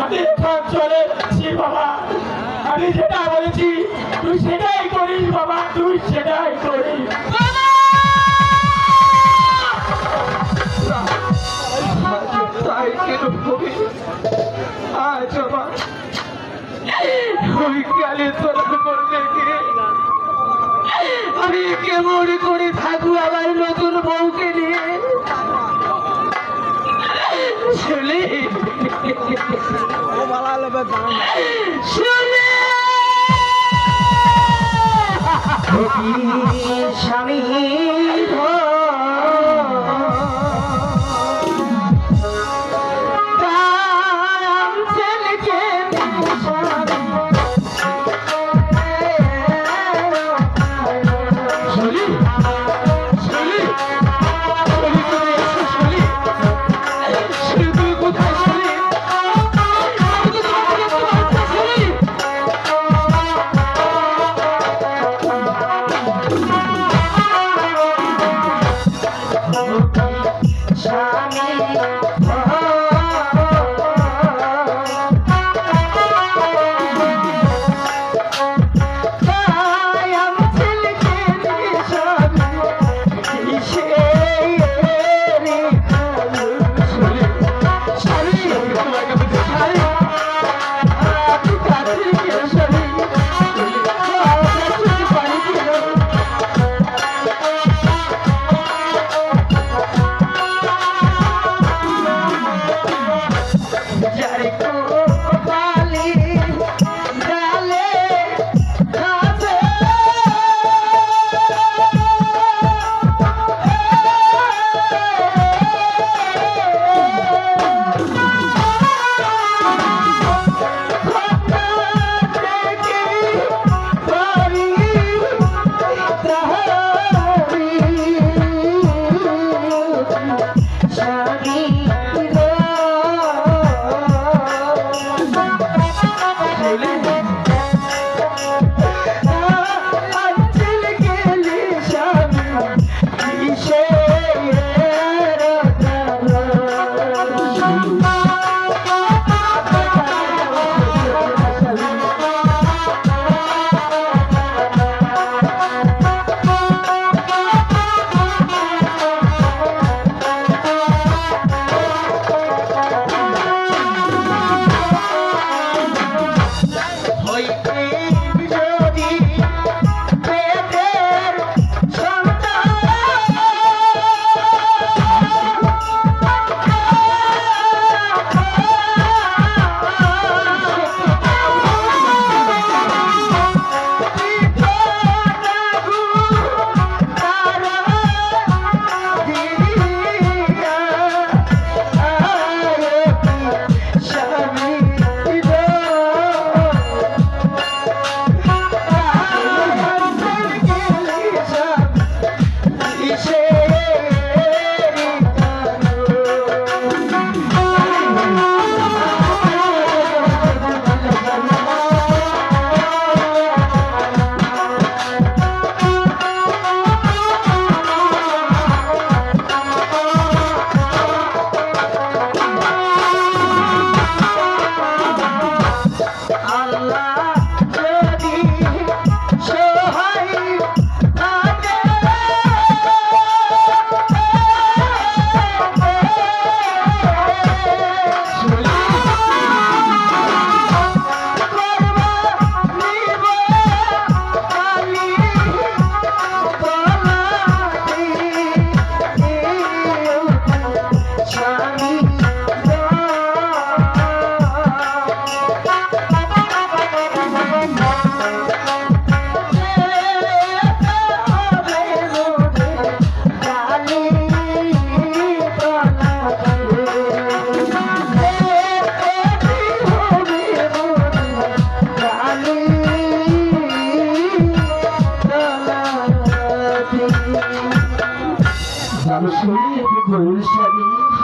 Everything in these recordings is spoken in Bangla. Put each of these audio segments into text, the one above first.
আমি এখন চলে যাচ্ছি বাবা। আমি যেটা বলেছি তুই সেটাই করিস বাবা, তুই সেটাই করিস। তাই কেন হবে আজ আমার ওই কালে তোরা করবে কে? আমি কেমন করে থাকবো আমার নতুন বউকে নিয়ে? শুনে স্বামী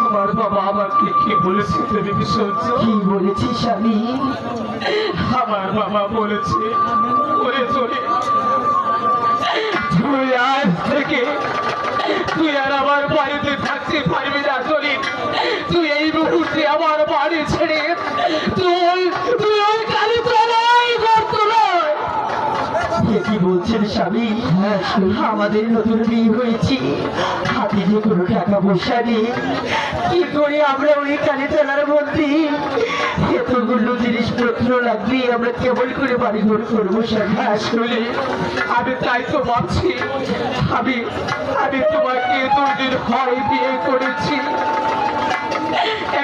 আমার বাবা আমাকে কি বলেছে তুমি কি শুনছো? কি বলেছি স্বামী? আমার বাবা বলেছে ওরে চলে তুই আজ থেকে তুই আর আমার বাড়িতে থাকতে পারবি না। চলি তুই এই মুহূর্তে আমার বাড়ি ছেড়ে তুই তুই ওই কালী তোলাই করতো নয়। এ কি বলছেন স্বামী? আমাদের নতুন বিয়ে হয়েছে, হাতে যে কোনো টাকা পয়সা নেই, কি করে আমরা ওই কালী তোলার মধ্যে এতগুলো জিনিসপত্র লাগবে, আমরা কেবল করে বাড়ি ঘর করবো স্বামী? আসলে আমি তাই তো ভাবছি, আমি আমি তোমাকে দুদিন হয় বিয়ে করেছি,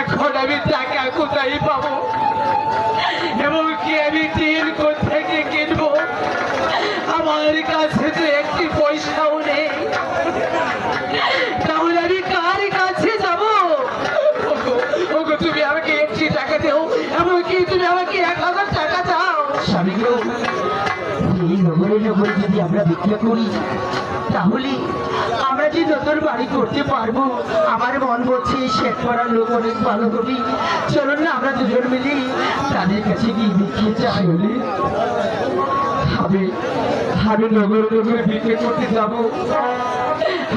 এখন আমি টাকা কোথায় পাবো, এমনকি আমি তিল কোথেকে কিনবো? আমার কাছে তো একটি পয়সাও নেই, তাহলে আমি কার কাছে যাবো? ওগো, ওগো, তুমি আমাকে একটি টাকা দাও, এমনকি তুমি আমাকে 1000 টাকা দাও। স্বামী গো, এই নগরে নগরে যদি আমরা বিক্রি করি, তাহলে আমরা যে নতুন বাড়ি করতে পারবো। আমার মন বলছে শেখ করার লোক অনেক ভালো হবে, চলুন না আমরা দুজন মিলে তাদের কাছে গিয়ে বিক্রি চাই। বলি, আমি আমি নগরে নগরে বিক্রি করতে যাব,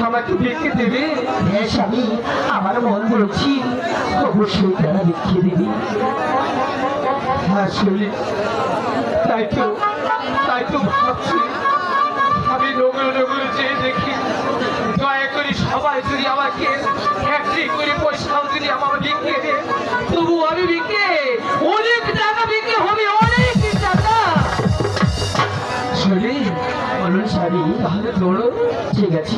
আমাকে বিক্রি দেবে? হ্যাঁ স্বামী, আমার মন বলছি অবশ্যই তারা বিক্রি দেবে। আসলে তাই তো ভাবছি, আমি নগরে নগরে যেয়ে দেখি, দয়া করে সবাই যদি আমাকে একটি করে পয়সাও যদি আমার বিক্রি দেয়, তবু আমি বিক্রি অনেক টাকা বিক্রি হবে, অনেক টাকা। শুনে বলুন স্বামী, তাহলে দৌড়ো। ঠিক আছে।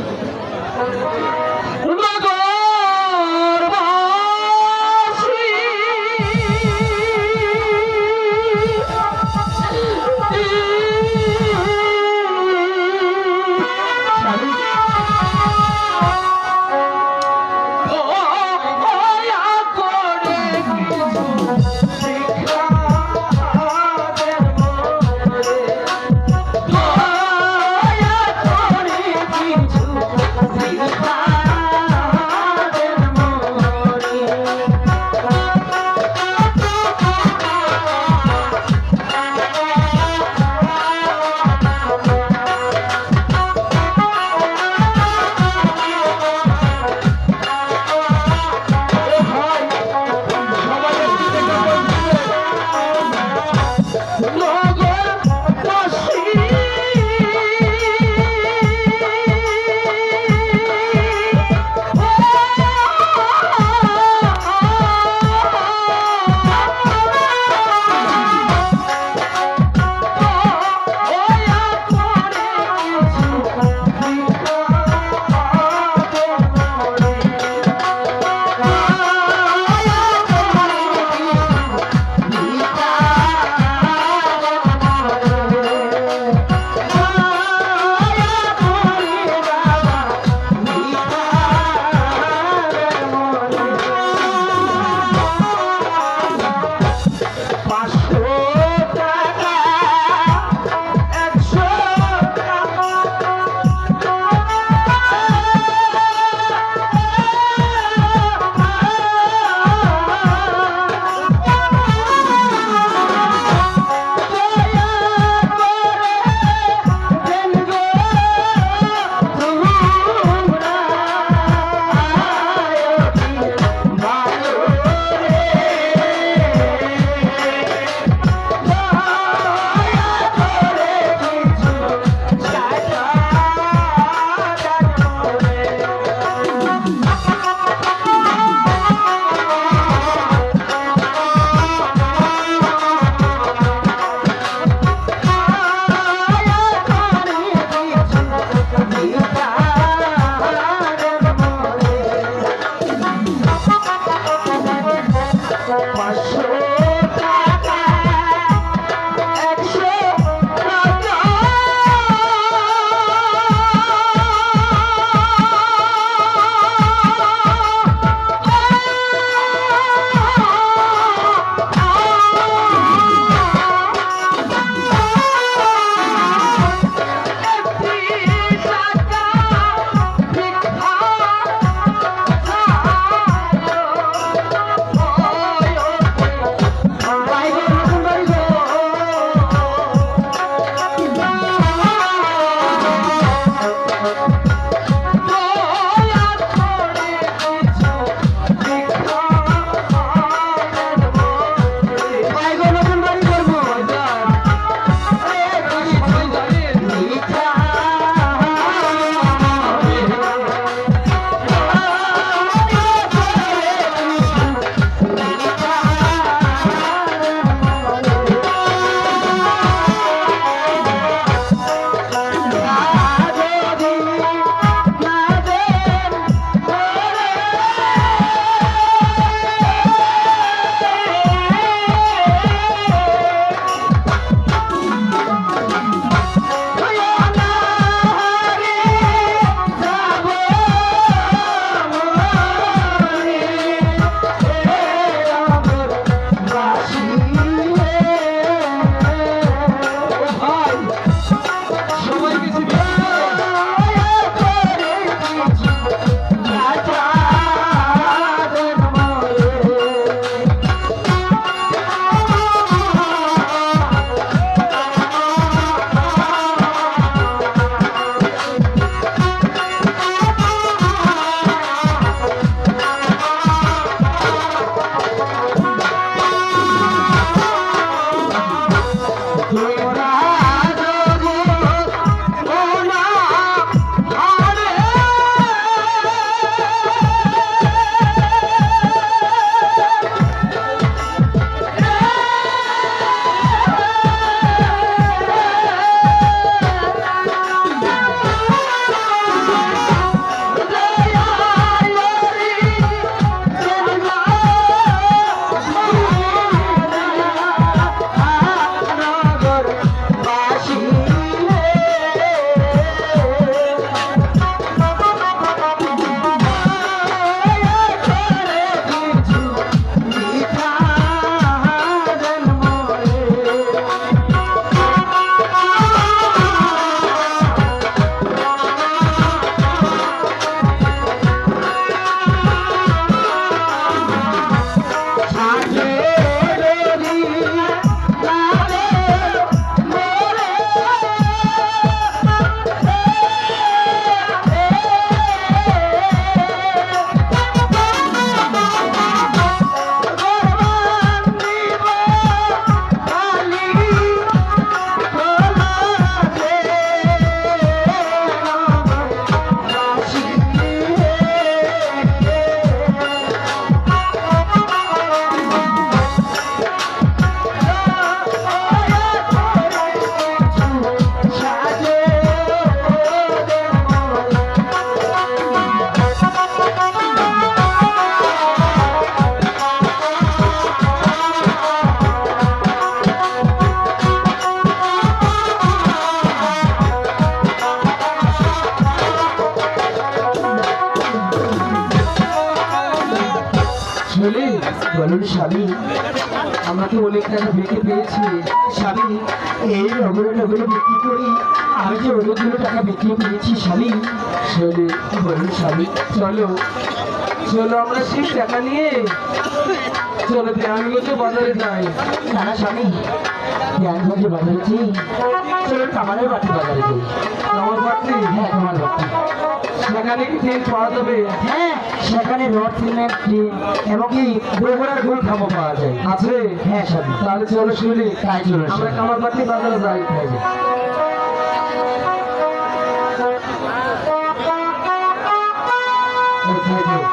বলুন স্বামী। আমরা তো অনেক টাকা বেঁকে পেয়েছি স্বামী, এই নগরে নগরে বিক্রি করি আমি যে অনেকগুলো টাকা বিক্রি পেয়েছি স্বামী। শৈলী, বলুন স্বামী। চলো চলো আমরা সেই টাকা নিয়ে চলো দেয়ালগঞ্জ বাজারে যাই। না স্বামী, জ্ঞানগঞ্জে বাজারে যাই, চলুন কামারের বাটি বাজারে যাই। আমার বাড়ি হ্যাঁ কামার বাটি। সেখানে কি ট্রেন পাওয়া যাবে? হ্যাঁ, সেখানে রড সিমেন্ট ট্রেন এবং কি গোবরের গোল খামো পাওয়া যায়। আছে? হ্যাঁ স্বামী। তাহলে চলো শৈলী, তাই চলুন আমরা স্বামী। আমার বাড়ি বাজারে যাই। তাই যাই। এই তাই যাই।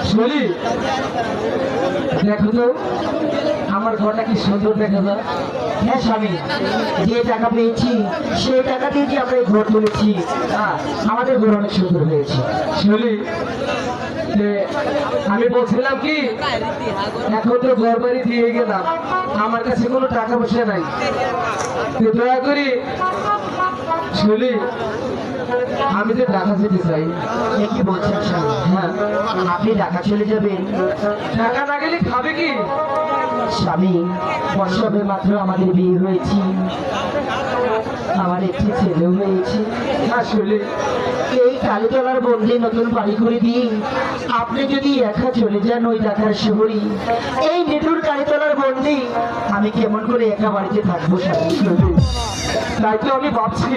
শৈলী, দেখো তো আমার ঘরটা কি সুন্দর দেখা যায়। হ্যাঁ স্বামী, যে টাকা পেয়েছি সেই টাকা দিয়ে যে আমরা এই ঘর তুলেছি, আমাদের ঘর অনেক সুন্দর হয়েছে। শৈলী, আমি বলছিলাম কি এখন তো ঘর বাড়ি দিয়ে গেলাম, আমার কাছে কোনো টাকা পয়সা নাই, তো দয়া করি শৈলী আমি তো টাকা যেতে চাই। এ কি বলছেন স্বামী? হ্যাঁ, আপনি ঢাকা চলে যাবেন? টাকা না গেলে খাবে কি? স্বামী, সবে মাত্র আমাদের বিয়ে হয়েছে, আমার একটি ছেলেও হয়েছে। হ্যাঁ শৈলী, এই কালীতলার বন্দি নতুন বাড়ি করে দিয়ে আপনি যদি একা চলে যান ওই ঢাকার শহরে, এই নিঠুর কালীতলার বন্দি আমি কেমন করে একা বাড়িতে থাকবো স্বামী? তাই তো আমি ভাবছি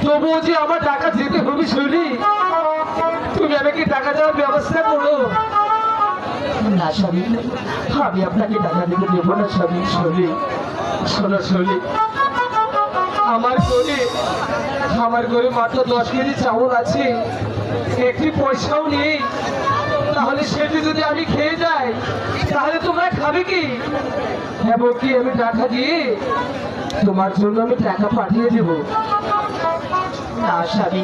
তবুও যে আমার টাকা যেতে হবে শৈলী, তুমি আমাকে টাকা দেওয়ার ব্যবস্থা করো। না স্বামী, আমি আপনাকে টাকা দিতে দেবো না স্বামী। শৈলী, শোনো শৈলী, আমার ঘরে মাত্র 10 কেজি চাউল আছে, একটি পয়সাও নেই, তাহলে সেটি যদি আমি খেয়ে যাই তাহলে তোমরা খাবে কি? এবং কি আমি টাকা দিয়ে তোমার জন্য আমি টাকা পাঠিয়ে দেব। না স্বামী,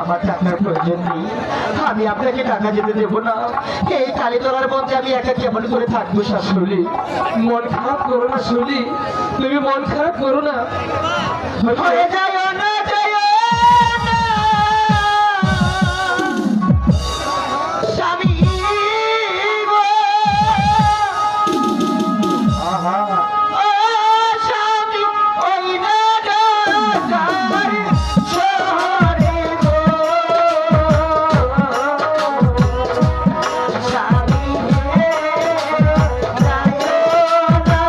আমার টাকার প্রয়োজন নেই, আমি আপনাকে টাকা যেতে দেবো না। এই কালীতলার মধ্যে আমি একা কেমন করে থাকবো স্বামী? শৈলী, মন খারাপ করো না শৈলী, তুমি মন খারাপ করো না। হয়ে যায় না, যায় না, স্বামী গো। আহা, ও স্বামী, ওই না ঢাকার শহরে গো। স্বামী রে, যায় না।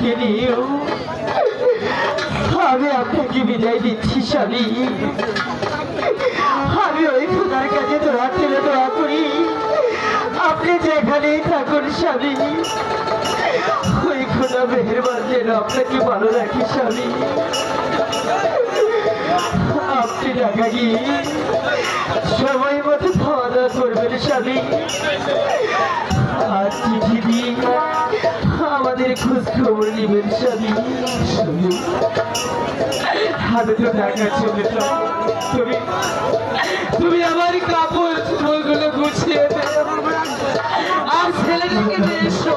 আমাকে নিয়েও আমি আপনাকে বিদায় দিচ্ছি স্বামী। আমি ওই খোদার কাছে দোয়া করি আপনি যেখানেই থাকুন স্বামী, ওই খোদা মেহেরবান যেন আপনাকে ভালো রাখি স্বামী। আপনি ঢাকা গিয়ে সময় মতো খাওয়া দাওয়া করবেন স্বামী, আর চিঠি দিয়ে আমাদের খোঁজ খবর নেবেন স্বামী। আমি তো ঢাকা চলে যাবো। তুমি আমার কাপড় চোপড়গুলো গুছিয়ে দে আর ছেলেটাকে নিয়ে এসো।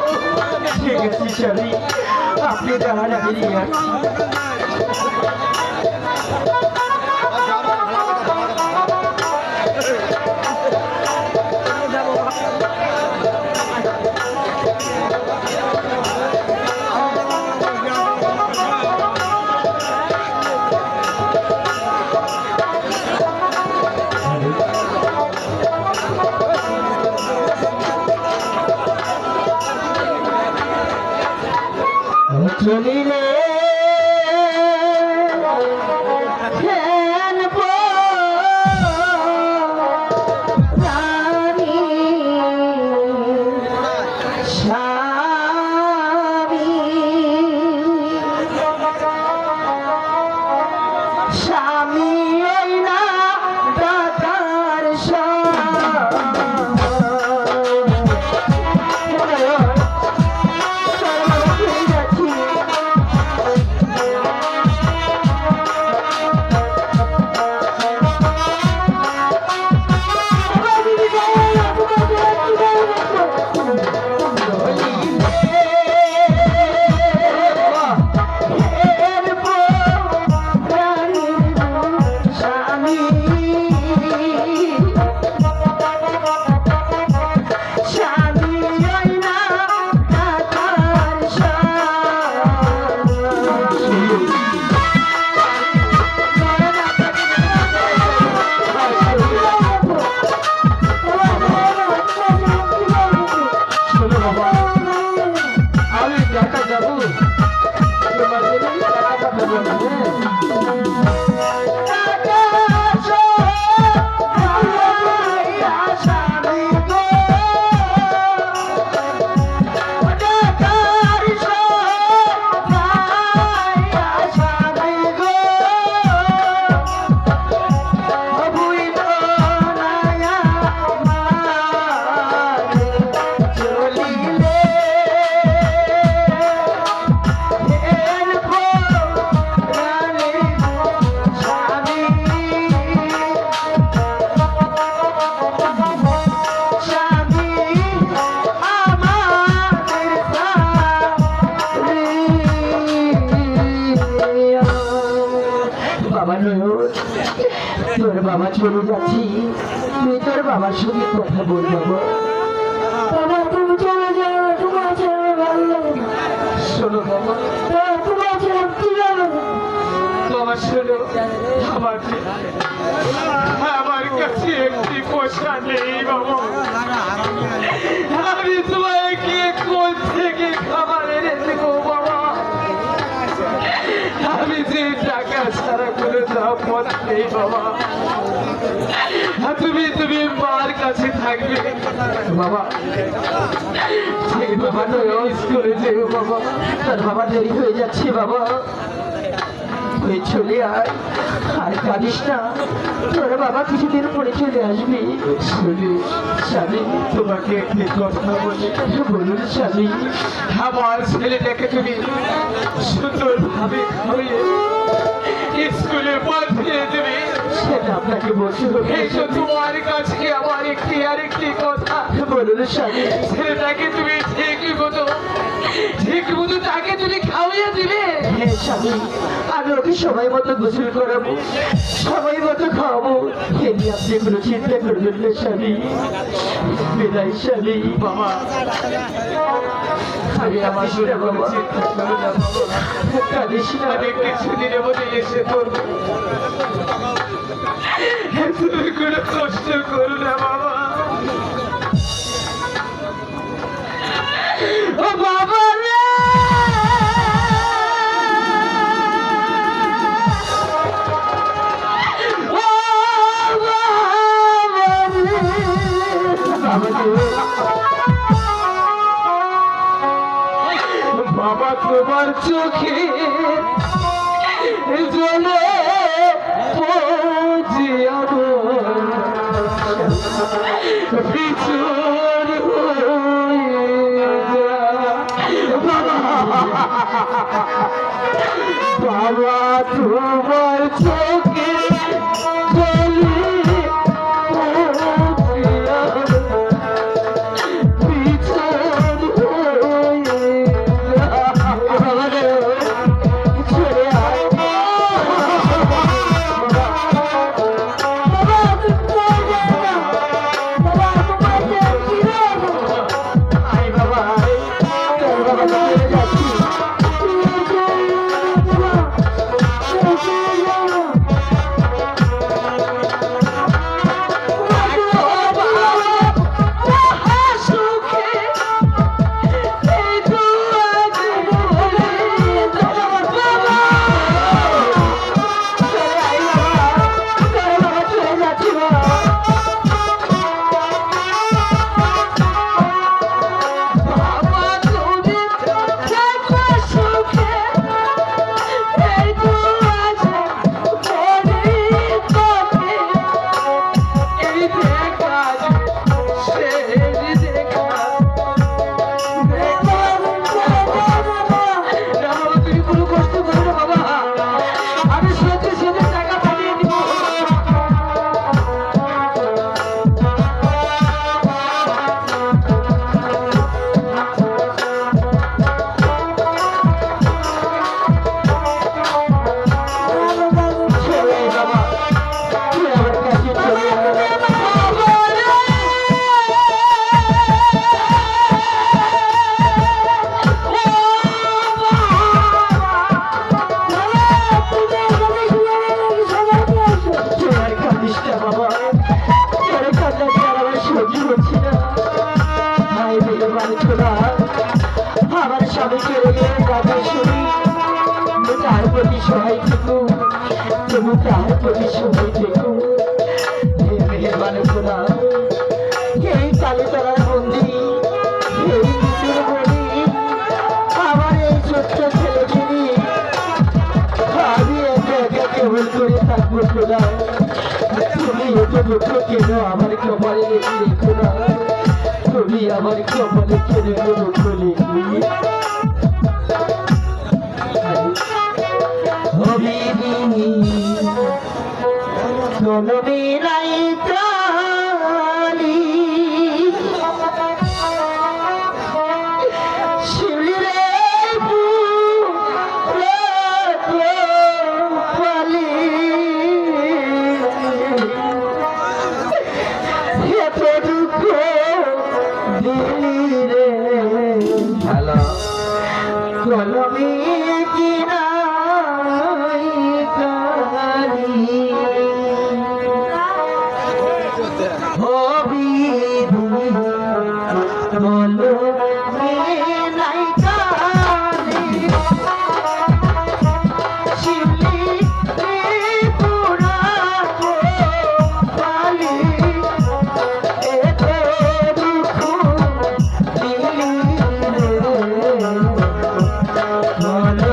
ঠিক আছে স্বামী, আপনি দাঁড়ান, আমি নিয়ে আসছি। চলিলে ধ্যান প্রাণী স্বামী, স্বামী ওই না দাতার তোর বাবা চলে যাচ্ছি, তুই তোর বাবার সঙ্গে কথা বল বাবা। বাবা তুমি চলে যাও, তোমার ছেলে ভালো লাগে না। শোনো বাবা, তোমার ছেলে কি যাবে বাবা শোনো, আমার কাছে একটি পয়সা নেই বাবা। আমি তোমাকে কোন থেকে খাবার এনে দেবো বাবা? আমি যে টাকা ছাড়া কোনো পথ নেই বাবা। তুমি মার কাছে থাকবে বাবা। সেই বাবা তো স্কুলে যেও বাবা, তার বাবা দেরি হয়ে যাচ্ছে বাবা। তুই চলে আয়, আর কাঁদিস না, তোর বাবা কিছুদিন পরে চলে আসবি। শুনি স্বামী, তোমাকে একটি কথা বলি। বলুন স্বামী। আমার ছেলেটাকে তুমি সুন্দরভাবে খাইয়ে স্কুলে পাঠিয়ে দেবে, সেটা আপনাকে বলতে হবে। এই তো তোমার কাছে আমার আরেকটি কথা। বলুন স্বামী। ছেলেটাকে তুমি ঠিক মতো তাকে তুমি খাওয়াইয়া দিবে। হ্যাঁ স্বামী, আমি ওকে সময় মতো গোসল করাবো, সময় মতো খাওয়াবো, এ নিয়ে আপনি কোনো চিন্তা করবেন না স্বামী। বিদায় স্বামী। বাবা, আমি আমার শুনে কোনো চিন্তা করো না বাবা। কাঁদিস না। আমি কিছুদিনের মধ্যে এসে পড়বো, তুমি কোনো কষ্ট করো না বাবা। ও বাবা রে! চোখে জলে পিছন হয়ে বাবা রে, ছেড়ে আয় বাবা তুমি চলে যাও না বাবা তোমার যে ফিরে এলো আয় বাবা আয়, তোর বাবা চলে যাচ্ছি। এই দেখা সেই দেখা বাবা তুমি কোনো কষ্ট করো না বাবা, আমি সত্যি সত্যি টাকা পাঠিয়ে দিব। চলে আয় বাবা, তুই আমার কাছে চলে আয়। তুই আর কাঁদিস না বাবা, তোর কান্নাকে আর আমার সহ্য হচ্ছে না। হায় রে মানে খোদা, আমার স্বামী চলে গেলে কথা শুনি, তার প্রতি সহায় থেকো, তবু তার প্রতি সহায় থেকো। হে মেহেরবান খোদা, এই কালে তলার বন্দি, এই মৃত্যুর বলি, আমার এই ছোট্ট ছেলেকে নিয়ে আমি একা একা কেবল করে থাকবো খোদা। তুমি এত দুঃখ কেন আমার কপালে রেখে খোদা, তুমি আমার কপালে কেন দুঃখ লেখি। কলমে নাই কালি শিবলিরে পালি এত দুঃখ দিলি রে ভালো কলমে কিনাই কালি হবি বলো নাই কালি শিবলি পুরা পালি এত দুঃখ দিলি রে বলো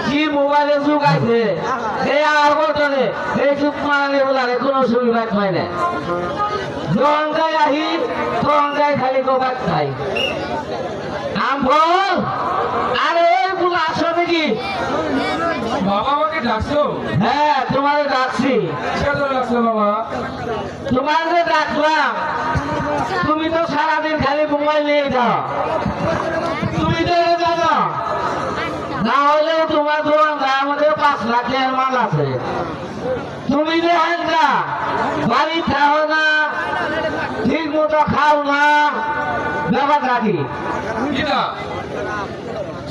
কি মোবাইলে যুগ আছে এই আর বলতে এই চুপ মারালে বলার কোনো সুবিধা হয় না গঙ্গায় আহি গঙ্গায় খালি গোবাক খাই আমফল আরে বুলা আসো নাকি বাবা আমাকে ডাকছো? হ্যাঁ তোমারে ডাকছি কেন ডাকছো বাবা? তোমারে ডাকলাম তুমি তো সারাদিন খালি মোবাইল নিয়ে যাও, তুমি তো এটা জানো না হলেও তোমার দোকানদার মধ্যে 5 লাখের মাল আছে। তুমি দেখেন না বাড়ি খাও না, ঠিক মতো খাও না, ব্যাপারটা কি? কিনা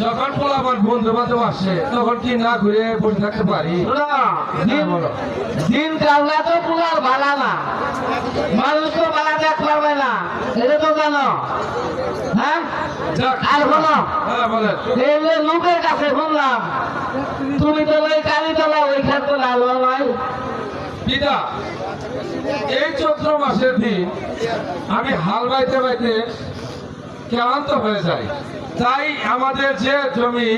যখন পোলাপান বন্ধু বান্ধব আসে তখন কি না ঘুরে বসে থাকতে পারি? দিন কালনা তো পুরার ভালা না, মানুষ তো ভালা দেখ পারবে না, এটা তো জানো। হ্যাঁ যাক, আর বলো, হ্যাঁ বলেন। এই যে লোকের কাছে শুনলাম তুমি তো ওই কালীতলা ওইখান তো লালো নয়। পিতা, এই চৈত্র মাসের দিন আমি হাল বাইতে বাইতে ক্লান্ত হয়ে যাই, তাই আমাদের যে জমি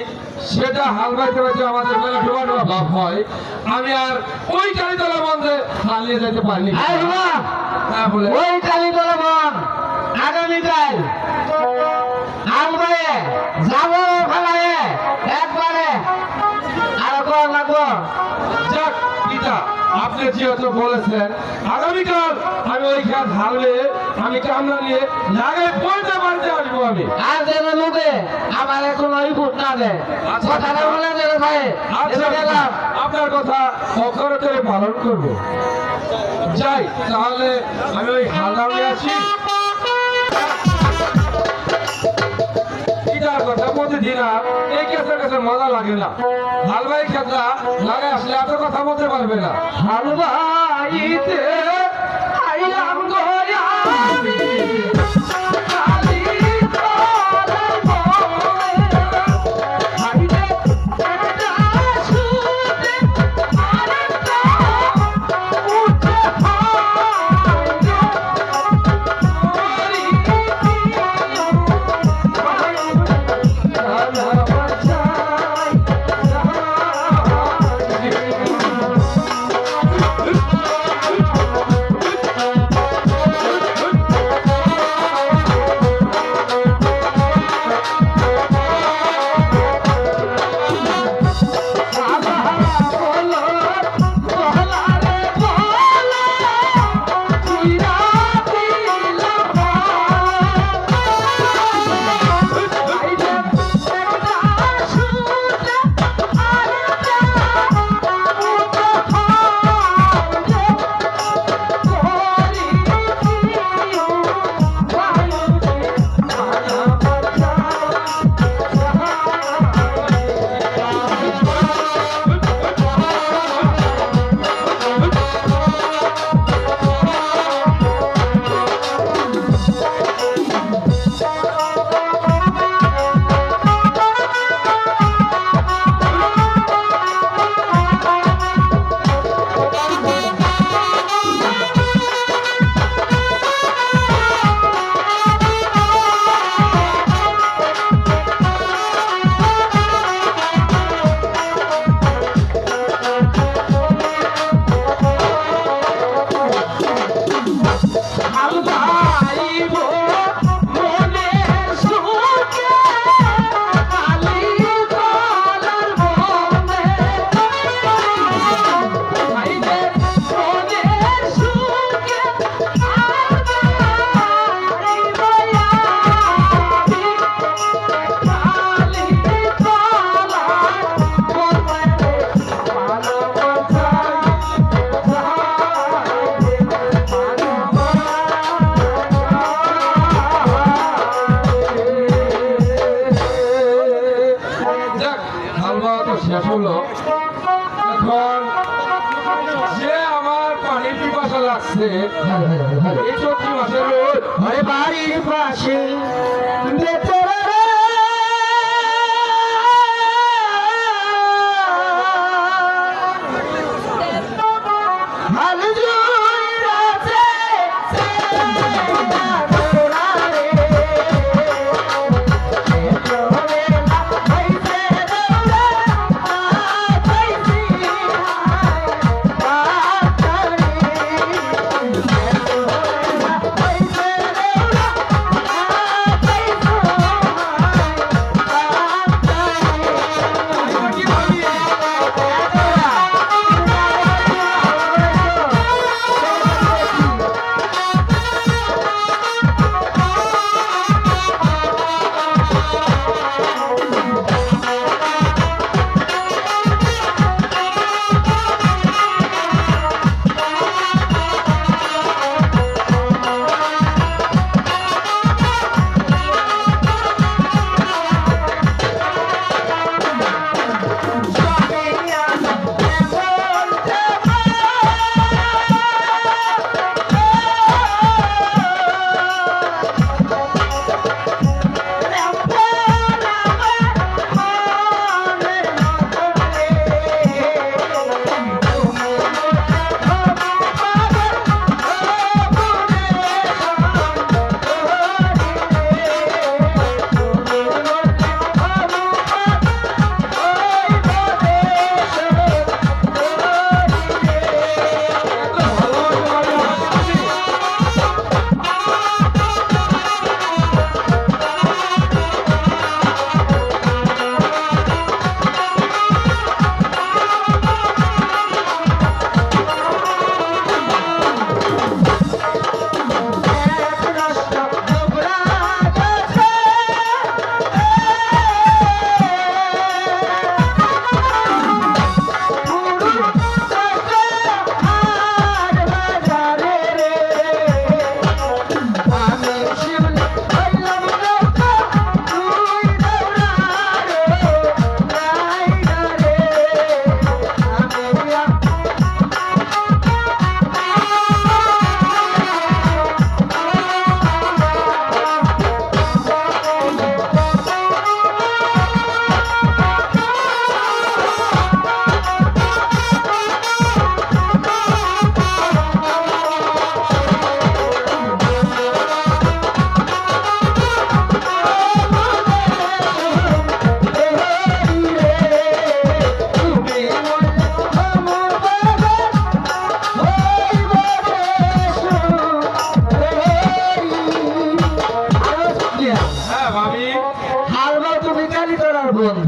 সেটা হাল বাইতে বাইতে আমাদের বেলা ডোবানো ভাব হয়। আমি আর ওই কালীতলা বন্ধে হালিয়ে যেতে পারিনি। আর শোনো, হ্যাঁ বলে। ওই কালীতলা বন আগামীকাল আলবায়ে যাবো ফেলায়ে একবারে আর কর লাগবো। যাক পিতা, আপনি যেহেতু বলেছেন আগামীকাল আমি ওই খেত হারলে আমি কামলা নিয়ে লাগাই পড়তে পারতে আসবো আমি। আর যেন লোকে আমার এখন ওই ভোট না দেয়, আচ্ছা। কথাটা বলে দেবে ভাই। আচ্ছা, গেলাম। আপনার কথা অক্ষরে পালন করব। যাই তাহলে আমি ওই হালদা নিয়ে আসি। পিতার কথা প্রতিদিন আর এই কেসের কাছে মজা লাগে না। হালবাই খেতরা লাগে আসলে এত কথা বলতে পারবে না। হালবাইতে আইলাম গো আমি, কালীতলার বনে। হাইরে একটা সুরে আরেকটা উঠে হাইরে ওরি জানা বাঁচাই শেষ হলো। এখন যে আমার পানির পিপাসা লাগছে এই চৈত্র মাসের রোদ ঘরে বাড়ির পাশে বেচারা রে, হাল জুড়াছে তোরা রে, চলে না হইছে দৌড়া, পাইছি হায় পাতারি, চলে না হইছে দৌড়া,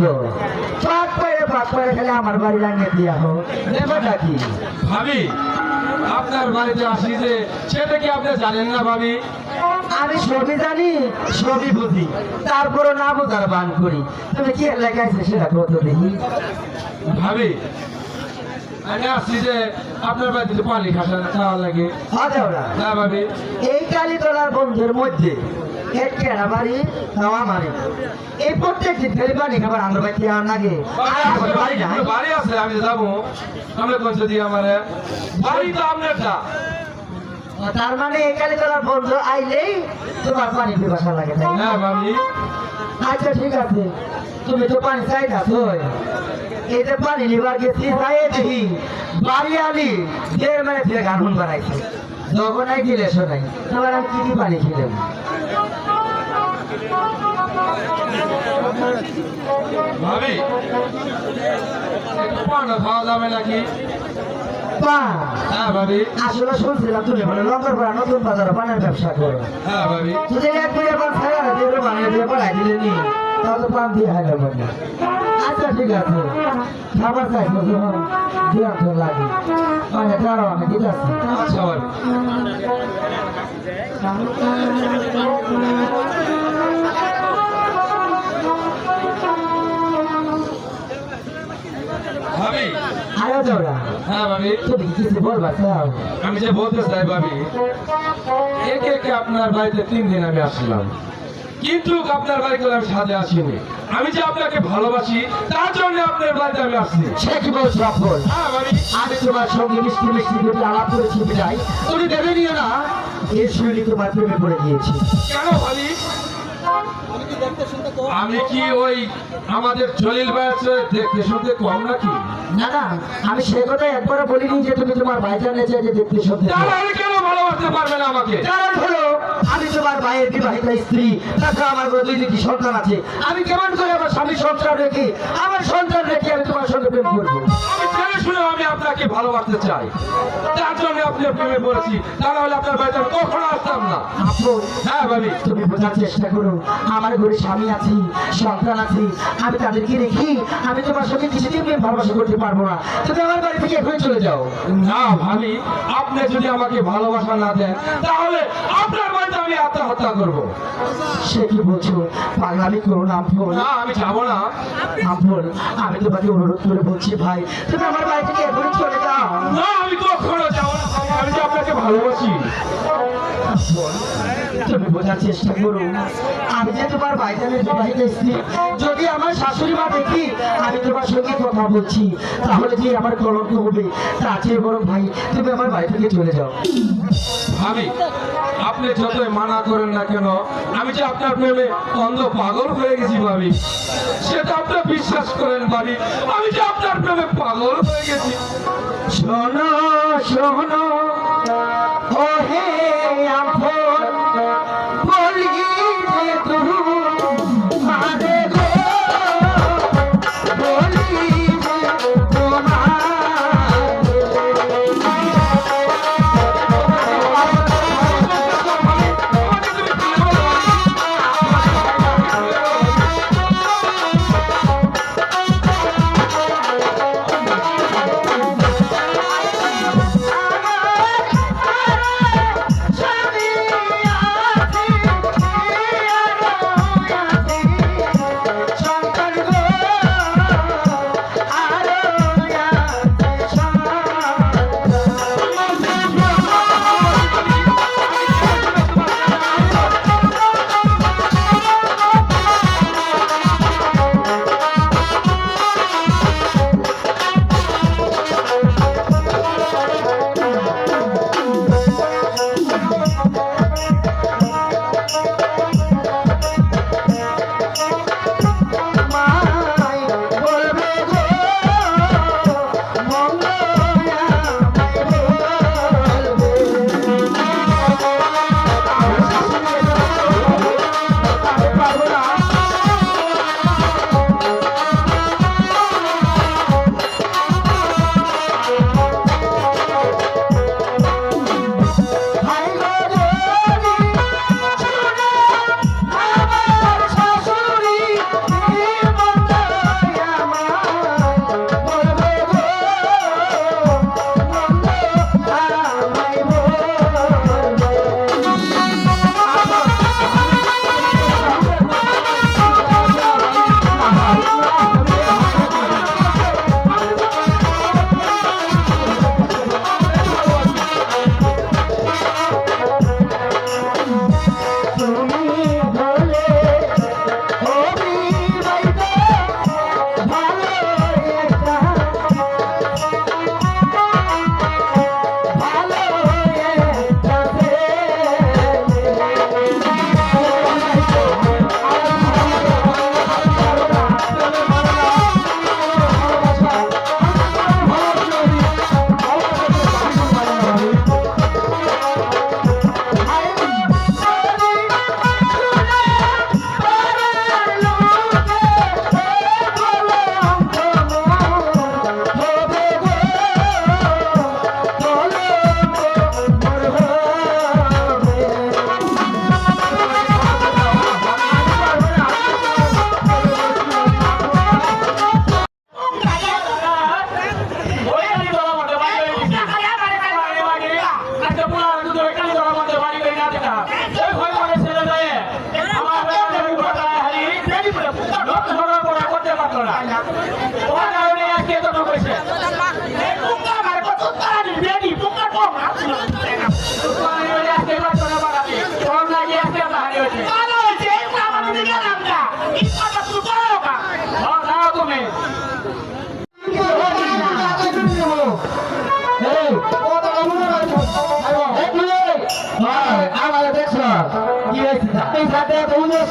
তো পাক পায়ে খালি আমার বাড়ি রাঙিয়ে দিয়া হোক ব্যাপারটা কি? ভাবি আপনার বাড়িতে আসি যে সেটা কি আপনি জানেন না ভাবি? আমি সবই জানি সবই বুঝি, তারপরও না বোঝার বান করি। তুমি কি লেখাইছে সেটা কত দেখি। ভাবি আমি আসছি যে আপনার বাড়িতে পানি খাওয়া লাগে। হাজারা না ভাবি, এই কালীতলার বন্ধুর মধ্যে এক কেনা বাড়ি নেওয়া মানে এই প্রত্যেক দিন খালি পানি খাবার আমরা বাড়ি আমার লাগে বাড়ি নাই। বাড়ি আছে, আমি যাবো। আমরা কোন যদি আমার বাড়ি তো আপনারটা। তার মানে এই কালীতলার বন্ধু আইলেই তোমার পানি পিপাসা লাগে, তাই না? হ্যাঁ ভাবি, আচ্ছা ঠিক আছে, তুমি তো পানি চাইটা তো এই যে পানি নিবার গেছি তাই দেখি বাড়ি আলি দেড় মানে ফিরে গার্মন বানাইছে যখন নাই গেলে শোনাই তোমার আমি কি পানি খেলাম। ভাবি একটু পান খাওয়া যাবে নাকি? পান হ্যাঁ ভাবি, আসলে শুনছিলাম তুমি বলে লঙ্কার পড়া নতুন বাজারে পানের ব্যবসা করো। হ্যাঁ ভাবি, যদি এক দুই পান খাই দিয়ে বানিয়ে দিয়ে পড়াই দিলে নি তাহলে পান দিয়ে হাইলাম না। আচ্ছা ঠিক আছে, খাবার চাইছো যখন দিয়ে তো লাগে মানে দাঁড়াও আমি ঠিক আছে। আচ্ছা ভাবি। ভাবি, আরো দৌড়া হ্যাঁ ভাবি, তুমি কিছু বলবা চাও? আমি যে বলতে চাই ভাবি, একে একে আপনার বাড়িতে 3 দিন আমি আসলাম, কিন্তু আপনার বাড়িতে আমি সাথে আসিনি। আমি যে আপনাকে ভালোবাসি তার জন্য আপনার বাড়িতে আমি আসছি। সে কি বলছো আপন? হ্যাঁ ভাবি, আমি তোমার সঙ্গে মিষ্টি মিষ্টি দুটি আলাপ করেছি বিদায় তুমি ভেবে নিও না এর শুনে তোমার প্রেমে পড়ে গিয়েছি। কেন ভাবি? আমি কি ওই আমাদের জলিল ভাইয়ের দেখতে শুনতে কম নাকি? না না, আমি সে কথা একবারও বলিনি যে তুমি তোমার ভাইজানের চাইতে দেখতে শুনতে চাও। তাহলে কেন ভালোবাসতে পারবে না আমাকে? কারণ হলো আমি তোমার ভাইয়ের বিবাহিত স্ত্রী, তাছাড়া আমার ঘরে 2-2টি সন্তান আছে। আমি কেমন করে আমার স্বামী সংসার রেখে আমার সন্তান রেখে আমি তোমার সঙ্গে প্রেম করবো? আমি জেনে শুনে আমি আপনাকে ভালোবাসতে চাই, তার জন্য আপনি প্রেমে পড়েছি। তা নাহলে আপনার বাড়িতে আমি কখনো আসতাম না। আপন হ্যাঁ ভাবি, তুমি বোঝার চেষ্টা করো, আমার ঘরে স্বামী আছে, সন্তান আছে, আমি তাদেরকে রেখি আমি তোমার সঙ্গে কিছুদিন প্রেম ভালোবাসা করতে পারবো না। তুমি আমার বাড়ি থেকে এখনই চলে যাও। না ভাবি, আপনি যদি আমাকে ভালোবাসা না দেন তাহলে আপনার বাড়িতে আমি আত্মহত্যা করব। সে কি বলছো? পাগলামি করো না আপন। না, আমি যাবো না। আপন আমি তোমাকে অনুরোধ করে বলছি ভাই, তুমি আমার বাড়ি থেকে এখনই চলে যাও। না, আমি কখনো যাবো না। আমি যে আপনাকে ভালোবাসি। আপন, তুমি বোঝার চেষ্টা করো, আমি যে তোমার ভাইজানের বিবাহিত স্ত্রী। যদি আমার শাশুড়ি মা দেখি আমি তোমার সঙ্গে কথা বলছি তাহলে যে আমার কলঙ্ক হবে, তার চেয়ে বরং ভাই তুমি আমার বাড়ি থেকে চলে যাও। ভাবি, আপনি যতই মানা করেন না কেন আমি যে আপনার প্রেমে অন্ধ পাগল হয়ে গেছি ভাবি, সেটা আপনি বিশ্বাস করেন ভাবি, আমি যে আপনার প্রেমে পাগল হয়ে গেছি। শোনো শোনো ও হে আপন, বলি যে তুমি মারে গো, বলি যে তোমার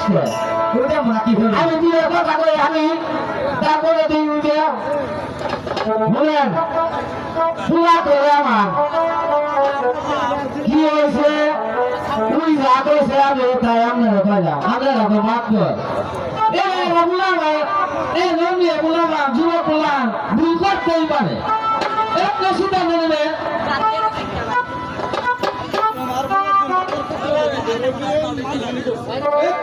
আসছে ওইটা মাটি ধরে আমি দিয়ে কথা কই আমি তারপরে তুই উঠে বলেন পুরা করে আমার কি হয়েছে তুই যা কইছে আমি তাই আপনারা কইলাম আপনারা তো মাফ কর যুবক বললাম ভুল করতেই পারে একটা সিদ্ধান্ত নেবে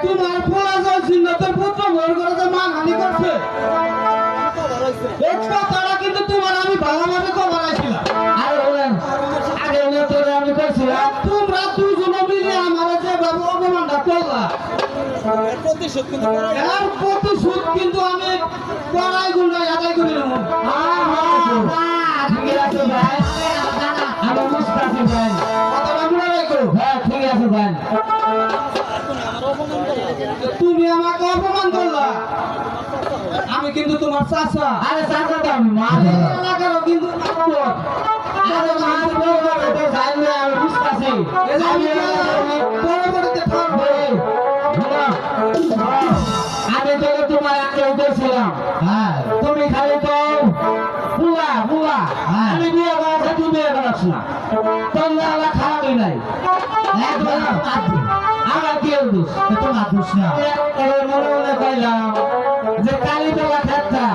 তোমার পরাজয় চিহ্ন তোর পুত্র ভোর করে যে মানহানি করছে তারা কিন্তু তোমার আমি ভালোভাবে খবর আইছিলাম আরে বলেন আগে তোরে আমি কইছিলাম তোমরা দুজনে মিলে আমার যে বাবু অপমানটা করলা এর প্রতিশোধ কিন্তু আমি কড়াই গুন্ডায় আদায় করে নেব ঠিক আছে ভাই আমি বুঝতেছি ভাই কথাটা মনে রাখো হ্যাঁ ঠিক আছে ভাই তুমি আমাকে অপমান করলা আমি কিন্তু তোমার চাচা আরে চাচা তো আমি মা এলাকারও কিন্তু আরে মা তো যাই না আমি বুঝতেছি পরবর্তীতে থাকবে আমি তোকে তোমার আগে উঠেছিলাম হ্যাঁ তুমি খালি তো বুয়া বুয়া আমি বিয়ে করাচ্ছি তুমি বিয়ে করাচ্ছ না তোমরা আমার খাওয়াই নাই আমার কি দোষ তোমার দোষ না মনে মনে কইলাম যে কালী তোলা থাকতা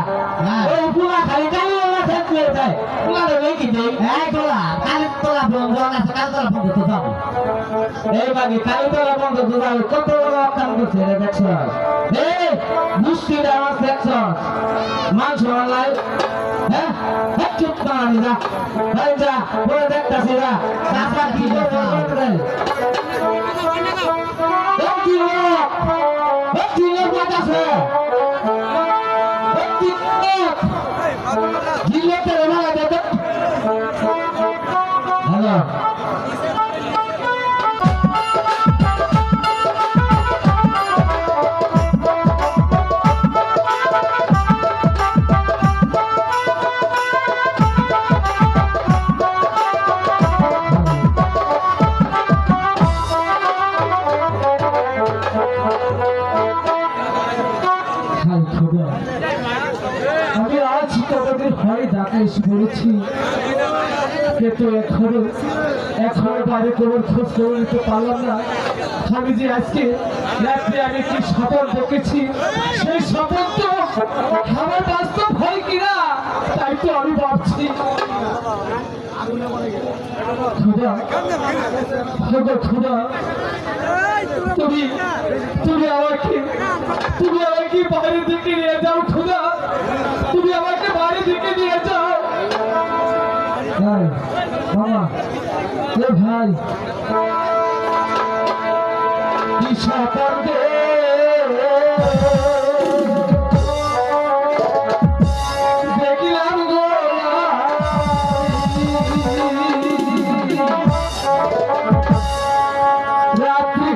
ওই বুয়া খালি কালী তোলা থাকতে যায় তোমার কি দেই এই তোলা কালী তোলা বন্ধ আছে কালী তোলা বন্ধ তো যাবো এই বাকি কালী তোলা বন্ধ তো যাবো কত বড় কাম করছে রে দেখছ এই মুশকিল আমার দেখছ মান সমান লাই হ্যাঁ চুপ না আমি যা ভাই যা বলে দেখতাছি যা চাচা কি করে হ্যালো আমি আজ তোমাদের হয় ডাকে এসে পড়েছি কিন্তু এখনো বাইরে কোনো খোঁজ খবর নিতে পারলাম না আমি যে আজকে রাত্রে আমি কি স্বপন দেখেছি সেই স্বপন তো আমার বাস্তব হয় কিনা তাই তো আমি ভাবছি খোদা খোদা খোদা তুমি তুমি আমাকে বাইরের দিকে নিয়ে যাও খোদা তুমি আমাকে বাইরের দিকে নিয়ে যাও ভাই মামা এ ভাই ঈশা দেখিলাম গো রাত্রি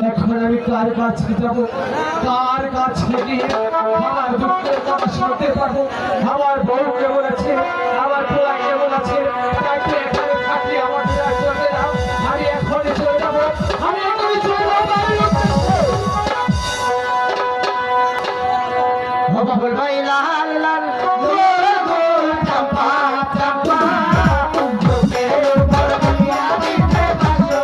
এখন আমি কার কাছে যাব, কার কাছে গিয়ে আমার দুঃখের কথা শুনতে পারবো? আমার বউ কেমন আছে, আমার পোলা কেমন আছে? তাই তো এখানে থাকি, আমার আর চলবে না। আমি এখনই চলে যাবো, আমি এখনই চলে যাবো বাড়ির উদ্দেশ্যে। বাবুল ভাই লাল লাল গোল গোল চাপা চাপা বুকের উপর দিয়া দিতে পারো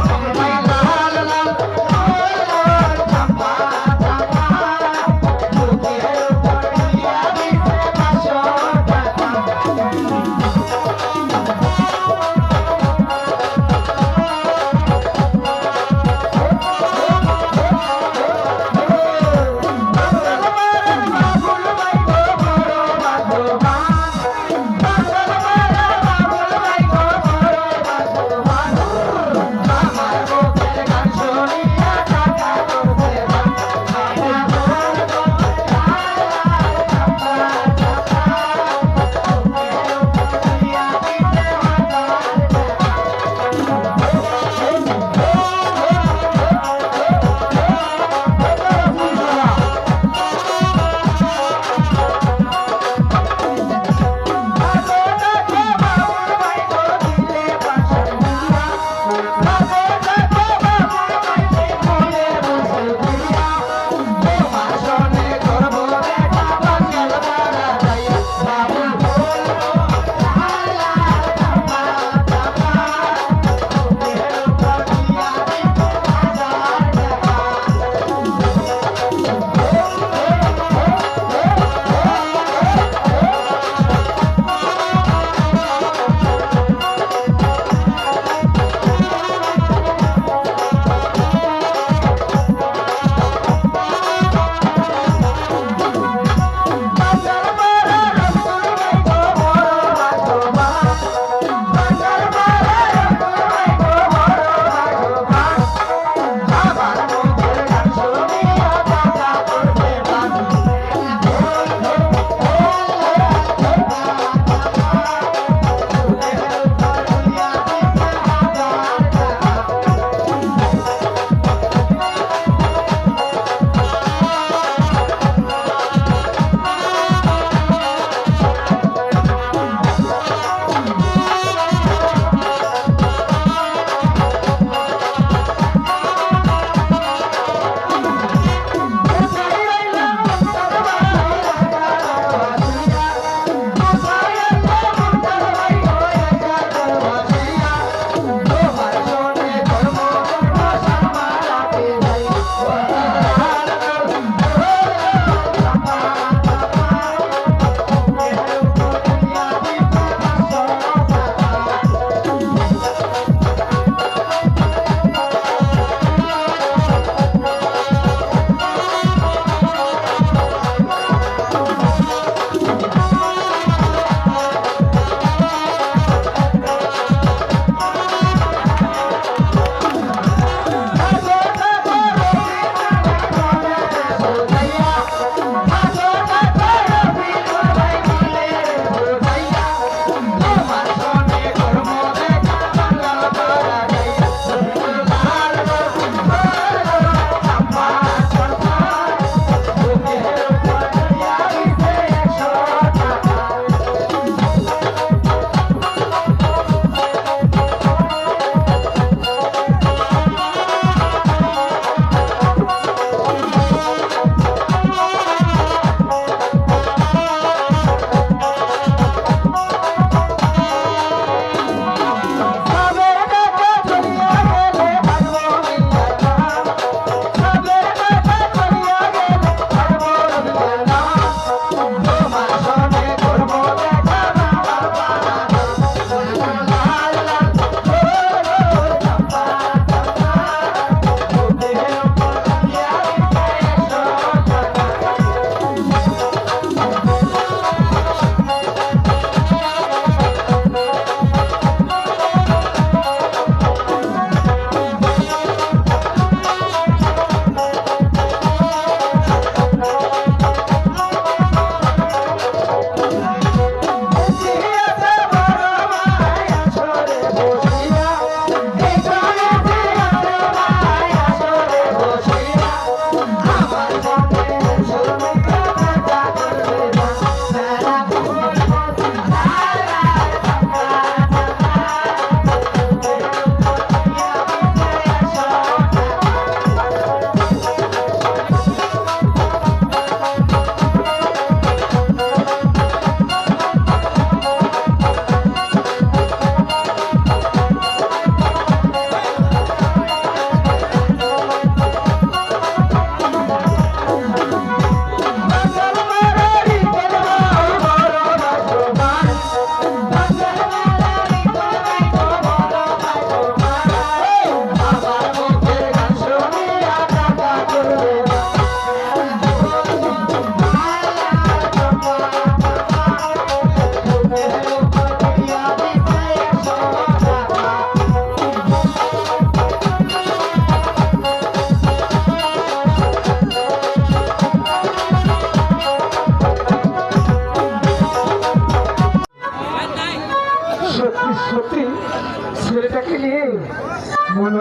বাবুল ভাই লাল লাল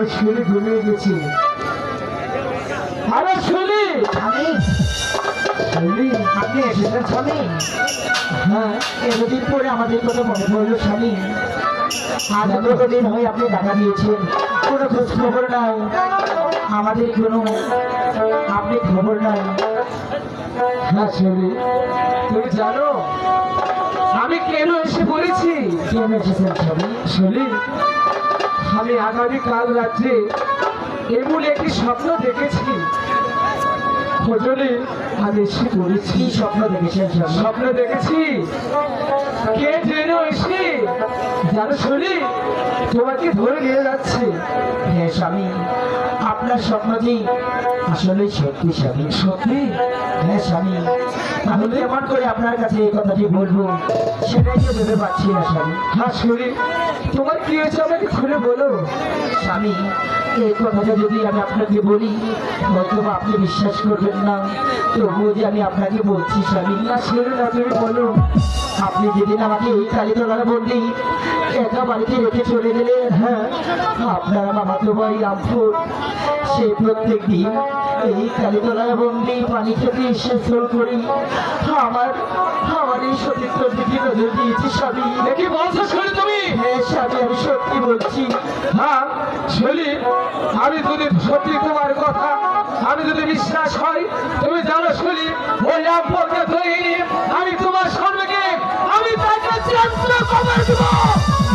আমার শুনে ঘুমিয়ে গেছি। আরে শুনি স্বামী শুনি, আপনি এসেছেন স্বামী? হ্যাঁ এতদিন পরে আমাদের কথা মনে পড়লো স্বামী। আজ কতদিন হয়ে আপনি টাকা দিয়েছেন, কোনো খোঁজ খবর নাই, আমাদের কোনো আপনি খবর নাই। হ্যাঁ শুনি, তুমি জানো আমি কেন এসে পড়েছি? কেন এসেছেন স্বামী? শুনি, আমি আগামীকাল রাত্রে এমন একটি স্বপ্ন দেখেছি, খোঁজলে আমি এসে পড়েছি। কি স্বপ্ন দেখেছেন স্বামী? স্বপ্ন দেখেছি কে যেন এসে জানো শুনি তোমাকে ধরে নিয়ে যাচ্ছে। হ্যাঁ স্বামী, আপনার স্বপ্নটি আসলে সত্যি স্বামী। সত্যি? হ্যাঁ স্বামী, আমি কেমন করে আপনার কাছে এই কথাটি বলবো সেটাই তো ভেবে পাচ্ছি না স্বামী। হ্যাঁ শুনি, তোমার কি হয়েছে আমাকে খুলে বলো। স্বামী, এই কথাটা যদি আমি আপনাকে বলি হয়তো বা আপনি বিশ্বাস করবেন না, তবুও যে আমি আপনাকে বলছি স্বামী। না শুনি না, তুমি বলো। আপনি যেদিন আমাকে এই কালীতলার বন্দি একা বাড়িতে রেখে চলে গেলেন, হ্যাঁ আপনার মামাতো ভাই রামপুর সে প্রত্যেক দিন এই কালীতলার বন্দি পানি খেতে এসে চল করি আমার আমার এই সতীত্বের দিকে নজর দিয়েছি স্বামী। দেখি বলছো শুনি তুমি? হ্যাঁ স্বামী, আমি সত্যি বলছি। হ্যাঁ শুনি, আমি যদি সত্যি তোমার কথা আমি যদি বিশ্বাস হয়, তুমি জানো শুনি ওই রামপুরকে ধরে নিয়ে আমি তোমার সর্বকে আমি তাকে যন্ত্র কবর দেব।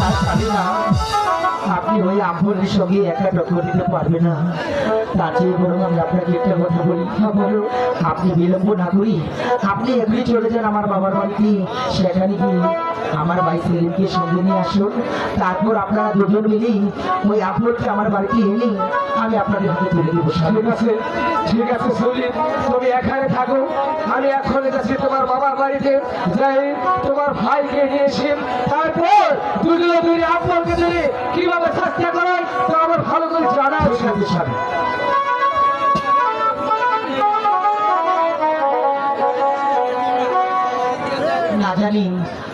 না স্বামী না, আপনি ওই আম্বরের সঙ্গে একা টক্কর দিতে পারবে না। তার চেয়ে বরং আমি আপনাকে একটা কথা বলি। হ্যাঁ বলো। আপনি বিলম্ব না করি আপনি এখনই চলে যান আমার বাবার বাড়িতে, সেখানে গিয়ে আমার ভাই সেলিমকে সঙ্গে নিয়ে আসুন। তারপর আপনারা দুজন মিলেই ওই আম্বরকে আমার বাড়িতে এনে আমি আপনাদের হাতে তুলে দেবো। ঠিক আছে, ঠিক আছে শুনি, তুমি এখানে থাকো, আমি এখন যাচ্ছি তোমার বাবার বাড়িতে, যাই তোমার ভাইকে নিয়ে এসে তারপর দুজনে ধরে আপনাকে ধরে কিভাবে চেষ্টা করার তা আমার ভালো করে জানা ঠিক আছে স্বামী। না জানি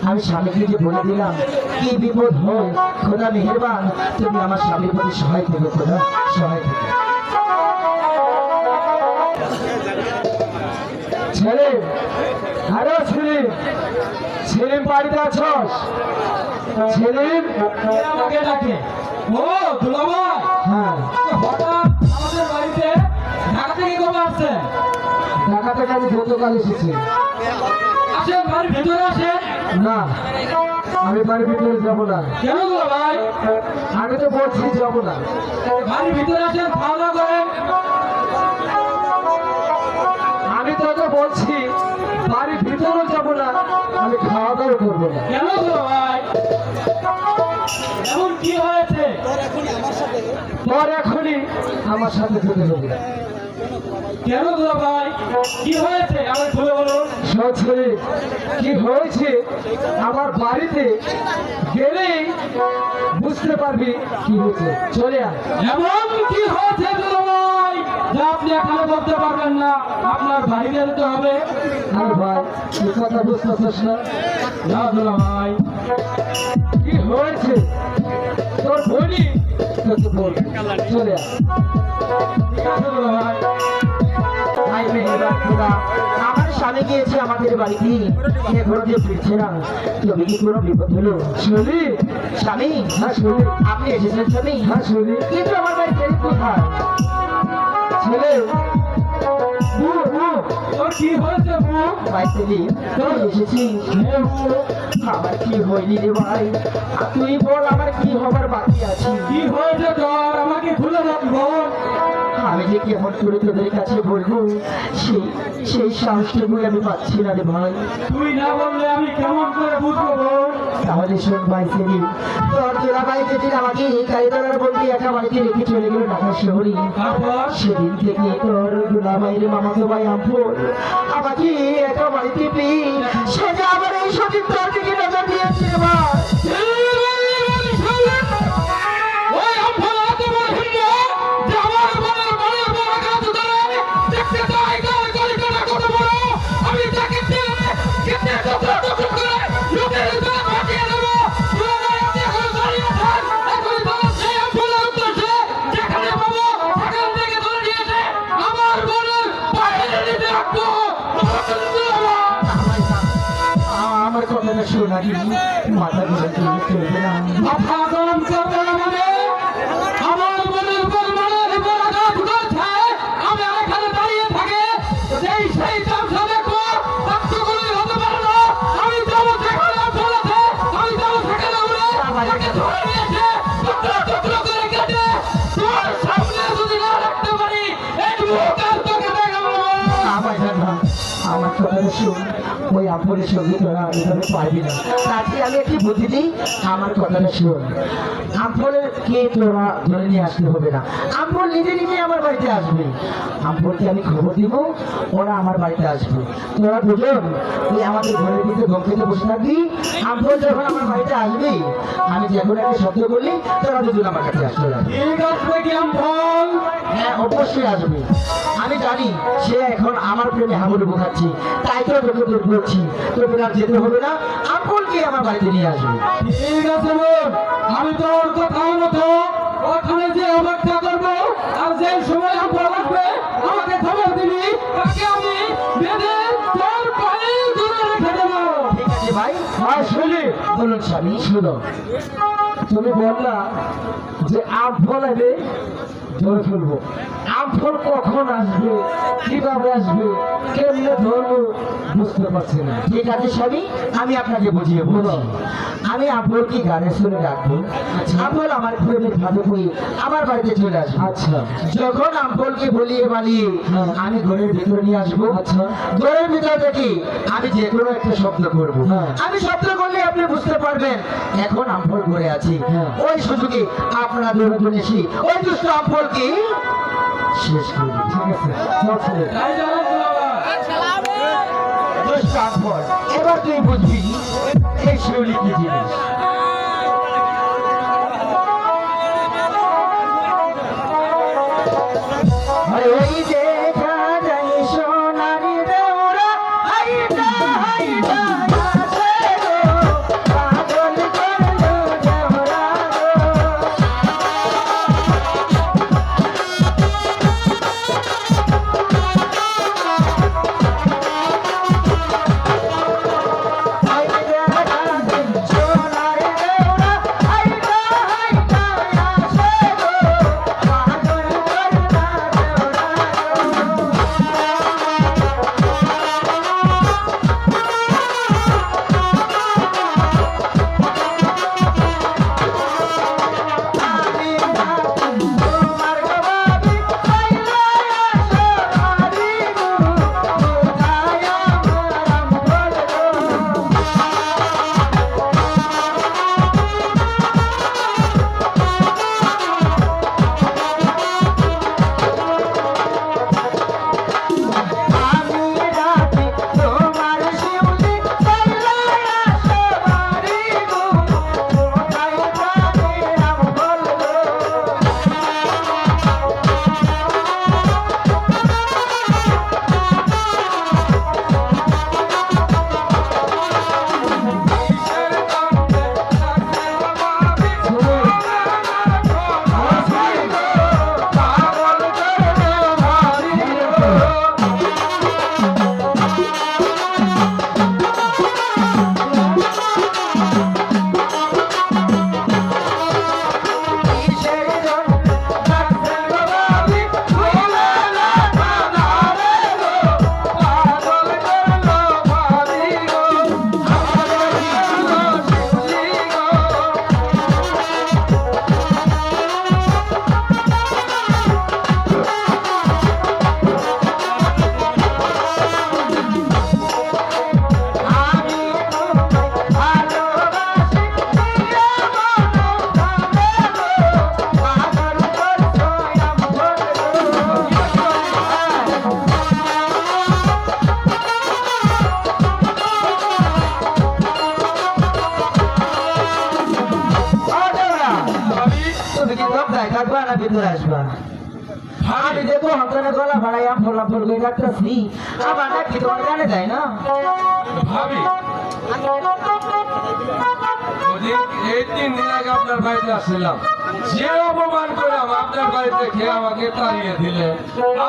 আমি স্বামীকে যে বলে দিলাম কি বিপদ হয়, খোদা মেহেরবান তুমি আমার স্বামীর প্রতি সহায় থেকো, খোদা সহায় থেকো। ছেলে, আরে সেলিম, সেলিম বাড়িতে আছস? সেলিম? আমাকে ডাকে। ও দুলাভাই, হ্যাঁ, হঠাৎ আমাদের বাড়িতে ঢাকা থেকে কবে আসছেন? ঢাকা থেকে আমি গতকাল এসেছি। আসেন, বাড়ির ভেতরে আসেন। না, আমি বাড়ির ভিতরে যাবো না। কেন দুলাভাই? আমি তো বলছি যাবো না। বাড়ির ভিতরে আসেন, খাওয়া দাওয়া করেন। আমি তোকে বলছি বাড়ির ভিতরেও যাবো না, আমি খাওয়া দাওয়া করবো না। কেন দুলাভাই? এমন কি হয়েছে? তোর এখনই আমার সাথে চলে যাবে। কেন দুলাভাই? কি হয়েছে আমাকে খুলে বলুন। ছেলে, কি হয়েছে আমার বাড়িতে গেলেই বুঝতে পারবি কি হয়েছে। চলে আয়। এমন কি হয়েছে দুলাভাই যা আপনি এখানে বলতে পারবেন না? আপনার বাড়িতে যেতে হবে। আরে ভাই, কি কথা বুঝতেছিস না? না দুলাভাই, কি হয়েছে তোর বলি তোকে বল। চলে আয়। ঠিক আছে দুলাভাই। ভাই মেহেরবান খোদা, আমার স্বামী গিয়েছে আমাদের বাড়িতে, এখনো যে ফিরছে না, তবে কি কোনো বিপদ হলো? শুনি? স্বামী, হ্যাঁ শুনি। আপনি এসেছেন স্বামী? হ্যাঁ শুনি। কিন্তু আমার বাড়ি সেলিম কোথায়? ছেলে, তোর কি হয়েছে বউ? ভাই সেলিম, তুই এসেছিস? আমার কি হয়নি রে ভাই, আর তুই বল আমার কি হবার বাকি আছে? কি হয়েছে তোর? আমাকে খুলে বল। আমি যে কেমন করে তোদের কাছে বলবো সেই সেই সাহসটুকুই আমি পাচ্ছি না রে ভাই। তুই না বললে আমি কেমন করে বুঝবো বল? তাহলে শোন ভাই সেলিম, তোর দুলাভাই যেদিন আমাকে এই কালীতলার বন্দি একা বাড়িতে রেখে চলে গেল ঢাকা শহরে, তারপর সেদিন থেকে তোর দুলাভাইয়ের মামাতো ভাই আম্পুর আমাকে একা বাড়িতে পেয়ে সে যে আমার এই সতীত্বের দিকে নজর দিয়েছে রে ভাই। ওই আমফান এত বড় হিন্দু যে আমার মনের মনের বড় গাছ ধরে দেখতে চাই গাল গলি কাটা কত বড়, আমি তাকে ছেড়ে কেটে টুকরো টুকরো করে লোকের ভিতরে পাঠিয়ে দেবো। দুলাভাই, আপনি এখন দাঁড়িয়ে থাক, এখন তোমার সেই আমফানের উদ্দেশ্যে আমার কথাটা শোনাবি, মাথা ঘুরে চলবে না। মাথা গরম করবে না মানে আমার মনের উপর মনের উপর আঘাত করছে, আমি এখানে দাঁড়িয়ে থাকে সেই তামসা দেখবো, রক্তগুলি হতে পারে না। আমি যাবো সেখানে চলেছে, আমি যাবো সেখানে উড়ে তাকে ধরে নিয়েছে, টুকরো টুকরো করে কেটে তোর সামনে যদি না রাখতে পারি এই মুখ আর তোকে দেখাবো না। আমার জানা, আমার কথাটা শোন, ওই আমফলের সঙ্গে তোরা এভাবে পারবি না। আজকে আমি একটি বুদ্ধি দিই, আমার কথাটা শোন। আমফলের কে তোরা ধরে নিয়ে আসতে হবে না, আমফল নিজে নিজে আমার বাড়িতে আসবে। আমফলকে আমি খবর দিব, ওরা আমার বাড়িতে আসবে। তোরা দুজন তুই আমাদের ঘরের ভিতরে গঙ্কিতে বসে থাকবি। আমফল যখন আমার বাড়িতে আসবে, আমি যখন একটা শব্দ করলি তোরা দুজন আমার কাছে আসতে হবে। ঠিক আছে কি আমফল? হ্যাঁ, অবশ্যই আসবে। আমি জানি সে এখন আমার প্রেমে হাবুডুবু বোঝাচ্ছি, তাই তো তোকে তোর বলছি তোকে আর যেতে হবে না, আমফলকে আমার বাড়িতে নিয়ে আসবে। ঠিক আছে বোন, আমি তোর কথা মতো ওখানে যে অপেক্ষা করবো, আর যে সময় আমফল আসবে আমাকে খবর দিবি, তাকে আমি বেঁধে তোর পায়ে ধরে রেখে দেবো। ঠিক আছে ভাই। শুনি বলুন স্বামী, শুনো। তুমি বললা যে আমফল এলে ধরে ফেলবো, আমফল কখন আসবে, কিভাবে আসবে, কেমনে ধরবো বুঝতে পারছি না। ঠিক আছে স্বামী, আমি আপনাকে বুঝিয়ে বলবো। আমি আমফলকে গানে শুনে রাখবো, আমফল আমার প্রেমের ভাবে বই আমার বাড়িতে চলে আসবে। আচ্ছা, যখন আমফলকে বলিয়ে বানিয়ে আমি ঘরের ভিতরে নিয়ে আসবো, আচ্ছা, ঘরের ভিতর থেকে আমি যে কোনো একটা শব্দ করবো। আমি শব্দ করলে আপনি বুঝতে পারবেন এখন আমফল ঘরে আছি। ওই সুযোগে আপনারা দুজন এসে ওই দুষ্ট আমফলকে শেষ করবো। ঠিক আছে, তাই জানো তো বাবা? দুষ্ট আমফল, এবার তুই বুঝবি এই শিউলি কি জিনিস। আরে ওই দেখা যায় সোনারি দেওরা, হাইটা হাইটা আসে গো, পাগল করলো দেওরা গো। ওই দেখা যায় সোনারি দেওরা, হাইটা হাইটা আসে গো, পাগল করলো দেওরা গো। আমি তোমার গবাদি পাইলে আসো মারি গো, কোথায় আমার আমফল গো। আমি রাতে তোমার শিউলি পাইলে আসো মারি গো, কোথায় প্রাণের আমফল গো। পাগল করলো ভারি গো। কিসের জন্য ডাকছেন গো বাবি, ভুলে না জানালে গো, পাগল করলো ভারি গো, পাগল করলো শিউলি গো। আমি তোমায় ভালোবাসি, প্রিয় মনোপ্রাণে গো, পাগল করছো আমফল গো। তুমি কি দোকায় থাকবা না ভিতরে আসবা? আমি দেখো হামখানে গলা ভাড়াই আমফল আমফল করে ডাকতেছি, আমার নাকি তোমার কানে যায় না। ভাবি এই 3 দিন আগে আপনার বাড়িতে আসছিলাম, যে অপমান করে আপনার বাড়িতে খেয়ে আমাকে তাড়িয়ে দিলে,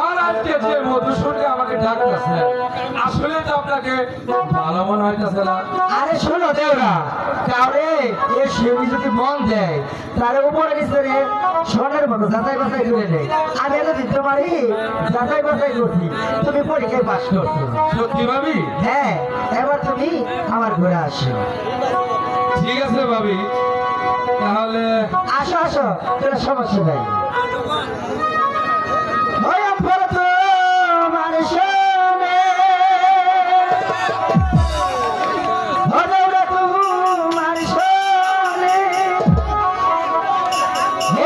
আর আজকে যে মধুসূদন আমাকে ডাকতেছে, আসলে তো আপনাকে ভালো মনে হইতেছে না। আরে শোনো দেওরা, কাউরে এ শিউরি যদি মন দেয় তার উপরে নিচে সোনার মতো যাচাই বাছাই করে নেই। আমি এত দিতে পারি, যাচাই বাছাই করছি, তুমি পরীক্ষায় পাশ করছো। সত্যি ভাবি? হ্যাঁ, এবার তুমি আমার ঘরে আসো। ঠিক আছে ভাবি, তাহলে আসো আসো, কোনো সমস্যা নাই। ওই আমার তোমার শোনে, ও দেওরা তোমার শোনে,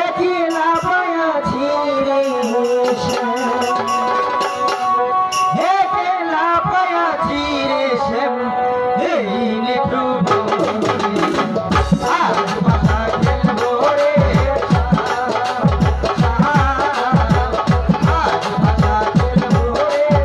একই না পায়াছি রে শ্যাম, একই না পায়াছি রে শ্যাম, এই নিঠু আজ বাসা খেলবো রে আজ বাসা খেলবো রে।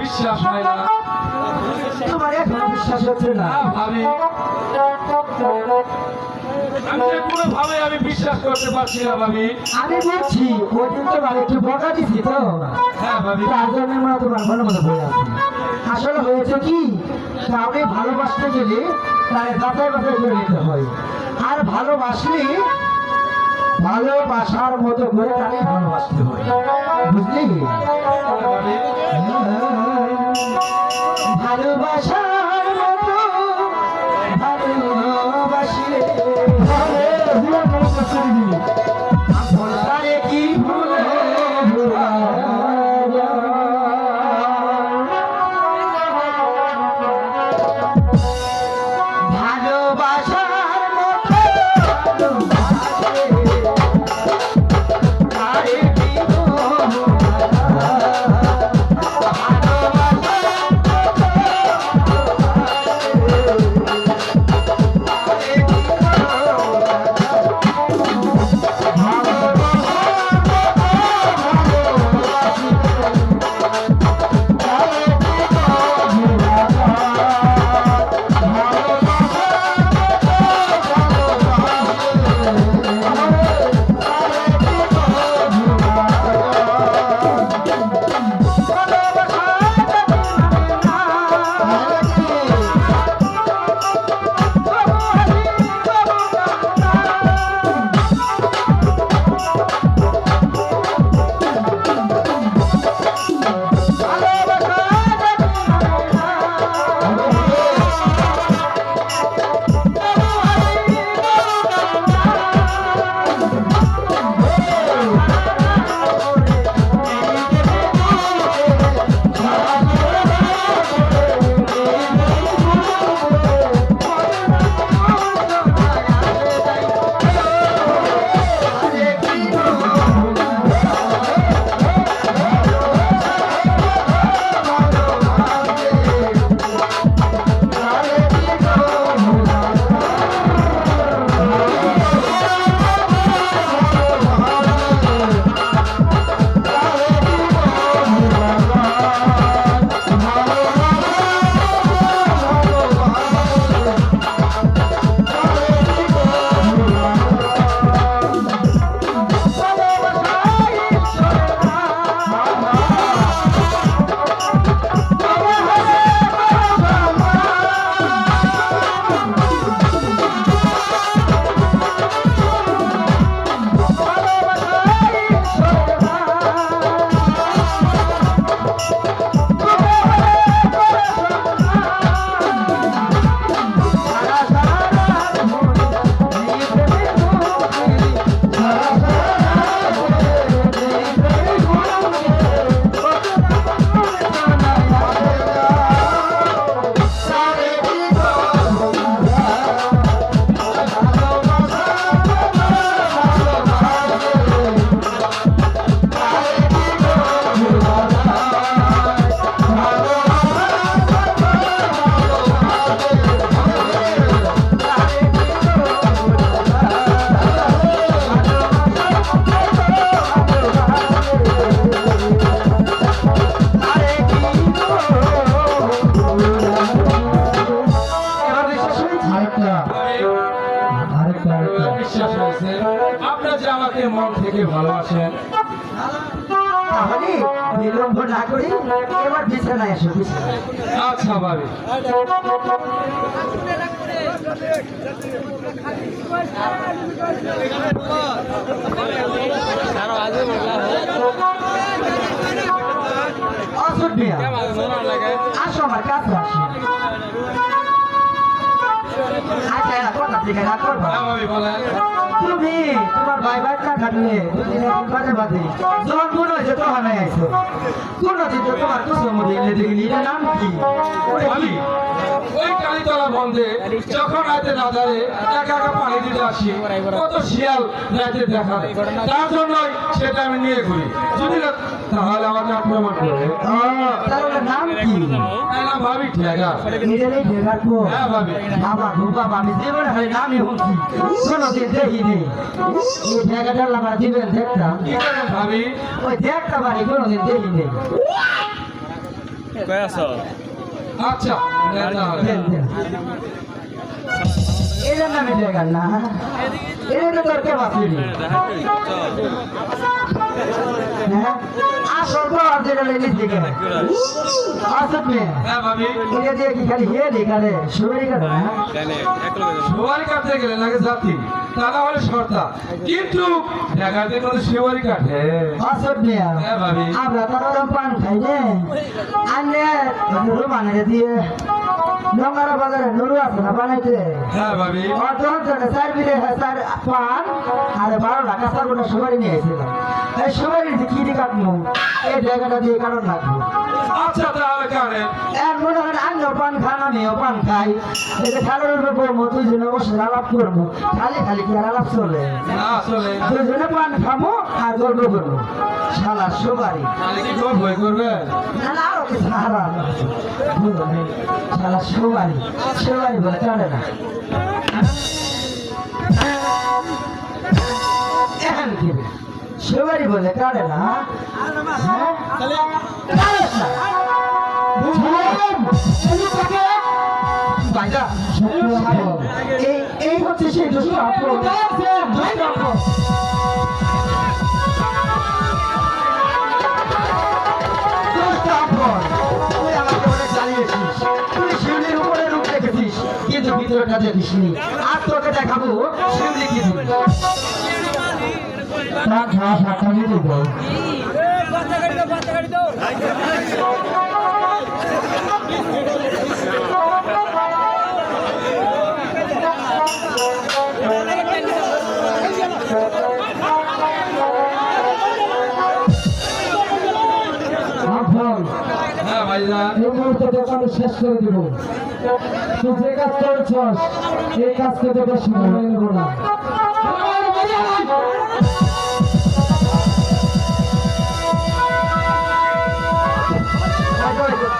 বিশ্বাস হয় না। তোমার এখনো বিশ্বাস হচ্ছে না? না ভাবি, আমি কোনোভাবে আমি বিশ্বাস করতে পারছি না ভাবি। আমি বলছি ওই দিন তোমার একটু বকা দিচ্ছি তো, হ্যাঁ ভাবি, তার জন্য আমরা তোমার ভালো মতো বলে আছি। আসলে হয়েছে কি, কাউকে ভালোবাসতে গেলে তার যাচাই বাছাই করে নিতে হয়, আর ভালোবাসলে ভালোবাসার মতো করে তাকে ভালোবাসতে হয়, বুঝলি? ভালোবাসার মতো ভালোবাসলে ভুলতারে কি ভুল আসছেন। তাহলে বিলম্ব না করে এবার বিছানায় এসো, বিছানায়। আচ্ছা ভাবি। অসুখ মিয়া, আসো আমার কাছে আসো। আচ্ছা এরা কথা থেকে রাগ করবা। হ্যাঁ ভাবি বলেন। তুমি তোমার ভাই ভাই না খাটলে বাদে বাদে যখন মনে হয়েছে তখন আইসো। কোনদিন তো তোমার কুসুম মধ্যে এলে দেখিনি, এটা নাম কি? ওরে ভাবি, কি? ওই কালীতলা বন্ধে যখন রাতে দাদারে একা একা পানি দিতে আসি, কত শিয়াল রাতে দেখা দেয়। তার জন্যই সেটা আমি নিয়ে ঘুরি। যদি না তাহলে আমাকে আক্রমণ করে। ও, তাহলে নাম কি? না ভাবি ঠেকা। এটারই ঢেকার পর। হ্যাঁ ভাবি। বাবা গো বাবা, আমি জীবনে হয় নামই শুনছি, কোনোদিন দেখিনি। এই ঢেকাটার আমার জীবন দেখতাম, কি করেন ভাবি? ওই দেখতে পারি, কোনোদিন দেখিনি। আচ্ছা নেন তাহলে। দেন, দেন। এটার নামে ঢেকার না, এটা তো তোর কে বাঁচিনি। হ্যাঁ, আসল তো আর যেটা লেলিস দিকে আসত মেয়ে, হ্যাঁ ভাবি। এটা দিয়ে কি খালি হে দেখালে সুবেরি কাটে না? সেবারি কাটতে গেলে লাগে জাতি, তা না হলে সর্তা। কিন্তু ঢেকাতে কোনো সেবারি কাটে। আসত মেয়ে, হ্যাঁ ভাবি। আমরা তো ওরম পান খাই নে, আনলে নুরু বানিয়ে দিয়ে নঙ্গারা বাজারে নুরু আছে না বানাইতে, হ্যাঁ ভাবি। অত জনে চার বিলে চার পান আর 12 টাকা চার গোটা সুপারি নিয়ে এসেছিলাম। এই সুপারি কি দিয়ে কাটবো? এই জায়গাটা দিয়ে কারণ লাগবো। আচ্ছা তাহলে কাটেন। এর মনে হয় আমিও পান খান, আমিও পান খাই, এটা খালের উপরে বলবো, দুজনে বসে আলাপ করবো, খালি খালি কি আর আলাপ চলে? না আসলে দুজনে পান খাবো আর গল্প করবো। শালা সুপারি তাহলে কি খুব ভয় করবেন? না না, আরো কিছু হারাম বুঝলেন? শালা সুপারি, সুপারি বলে চলে না। এখন কি সুপারি বলে কাটে না? হ্যাঁ? কাটে না। ভাইরা, এই হচ্ছে সেই দুষ্ট আপন। দুষ্ট আপন। দুষ্ট আপন। তুই আমাকে অনেক জ্বালিয়েছিস। তুই শিউলির উপরে রূপ দেখেছিস, কিন্তু ভিতরটা দেখিসনি। আর তোকে দেখাবো শিউলি কি দিবি। না খা শাখা নিতে দেবো। হ্যাঁ ভাইজান। এই মুহূর্তে দোকানে শেষ করে দিব। তুই যে কাজ করেছস এই কাজকে তোকে সময় নেব না। Bye.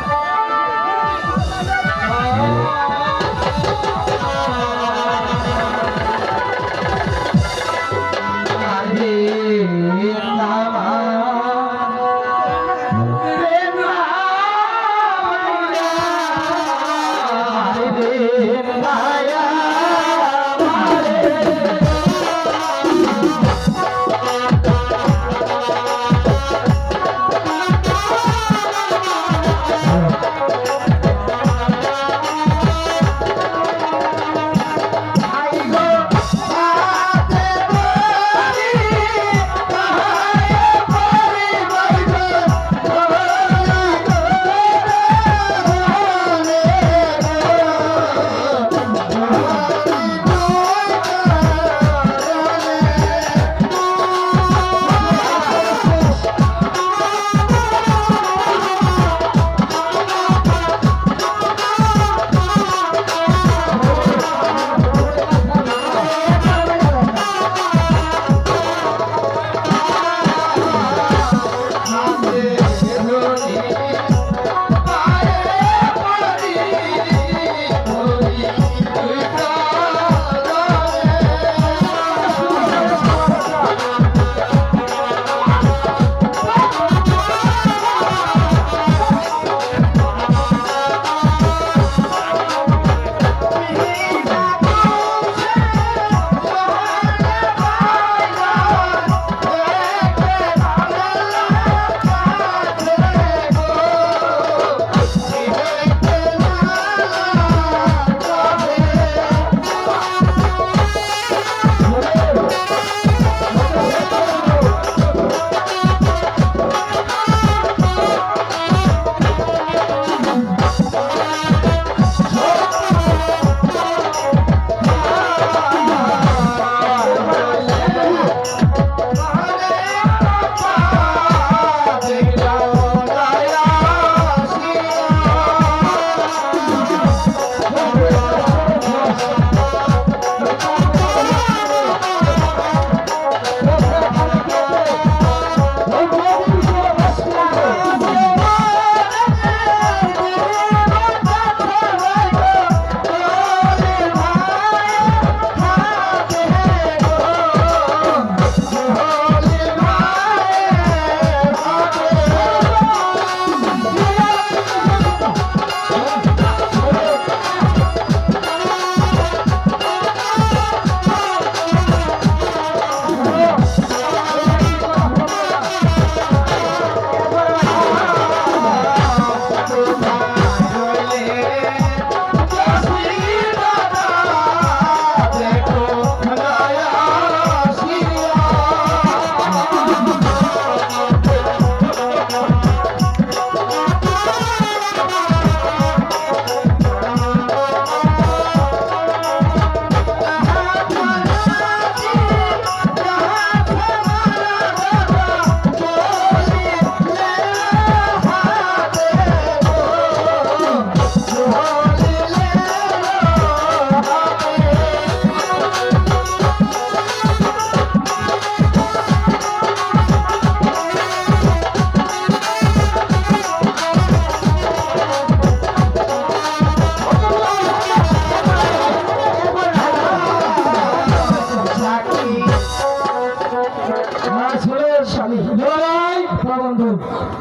বন্ধু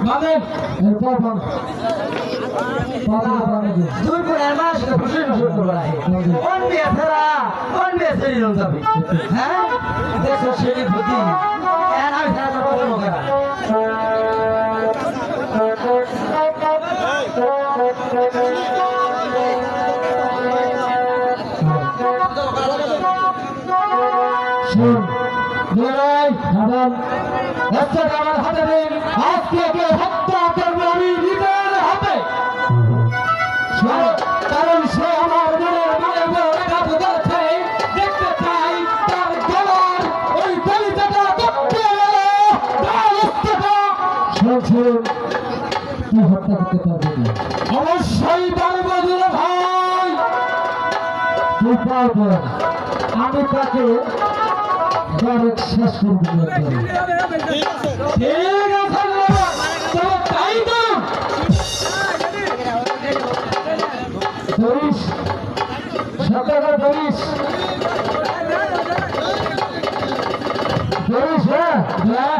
বাঁধেন। এরপর দুই বোনের মাস ফুসুর ফুসুর করে রাখে কোন বিয়ে ফেরা কোন বিয়ে ফেরি যাবে হ্যাঁ দেখো সেই বুদ্ধি আমি ফেরা করবো করা শোন লড়াই খাবার বাচ্চাটা আমার হাতে দিন আজকে ওকে হত্যা করবো আমি নিজের হাতে কারণ সে আমার মনের রেখা বুঝাচ্ছে দেখতে চাই তার গলার ওই কলিজাটা করতে শুনছেন তুই হত্যা করতে পারবি না অবশ্যই পারবো দুলা ভাই তুই পারবো আমি তাকে ডাইরেক্ট শেষ করে দিতে পারি ঠিক আছে তবে তাই তো ধরিস সতর্ক ধরিস ধরিস হ্যাঁ